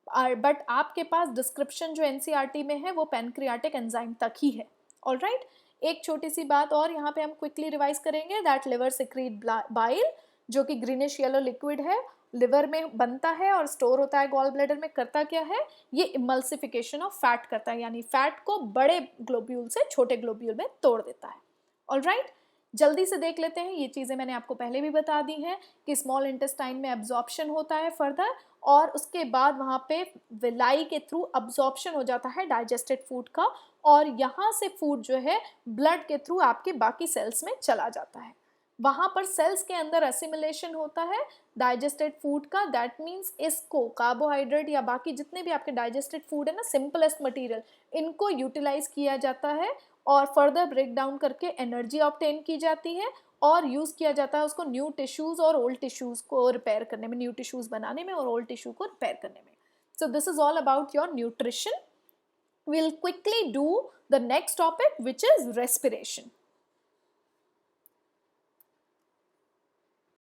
But आपके पास डिस्क्रिप्शन जो एनसीईआरटी में है वो पैनक्रियाटिक एंजाइम तक ही है. All right. एक छोटी सी बात और यहाँ पे हम क्विकली रिवाइज करेंगे दैट लिवर सिक्रीट बाइल जो कि ग्रीनिश येलो लिक्विड है, लिवर में बनता है और स्टोर होता है गॉल ब्लैडर में. करता क्या है, ये इमल्सिफिकेशन ऑफ फैट करता है, यानी फैट को बड़े ग्लोब्यूल से छोटे ग्लोब्यूल में तोड़ देता है. All right. जल्दी से देख लेते हैं, ये चीज़ें मैंने आपको पहले भी बता दी हैं कि स्मॉल इंटेस्टाइन में एब्जॉर्प्शन होता है फर्दर और उसके बाद वहाँ पे विलाई के थ्रू अब्जॉर्प्शन हो जाता है डाइजेस्टेड फूड का और यहाँ से फूड जो है ब्लड के थ्रू आपके बाकी सेल्स में चला जाता है. वहाँ पर सेल्स के अंदर असिमिलेशन होता है डाइजेस्टेड फूड का. दैट मीन्स इसको कार्बोहाइड्रेट या बाकी जितने भी आपके डाइजेस्टेड फूड है ना, सिंपलेस्ट मटेरियल, इनको यूटिलाइज किया जाता है और फर्दर ब्रेक डाउन करके एनर्जी ऑब्टेन की जाती है और यूज़ किया जाता है उसको न्यू टिश्यूज़ और ओल्ड टिश्यूज़ को रिपेयर करने में, न्यू टिश्यूज़ बनाने में और ओल्ड टिश्यू को रिपेयर करने में. सो this is all about your nutrition. We'll quickly do the next topic which is respiration.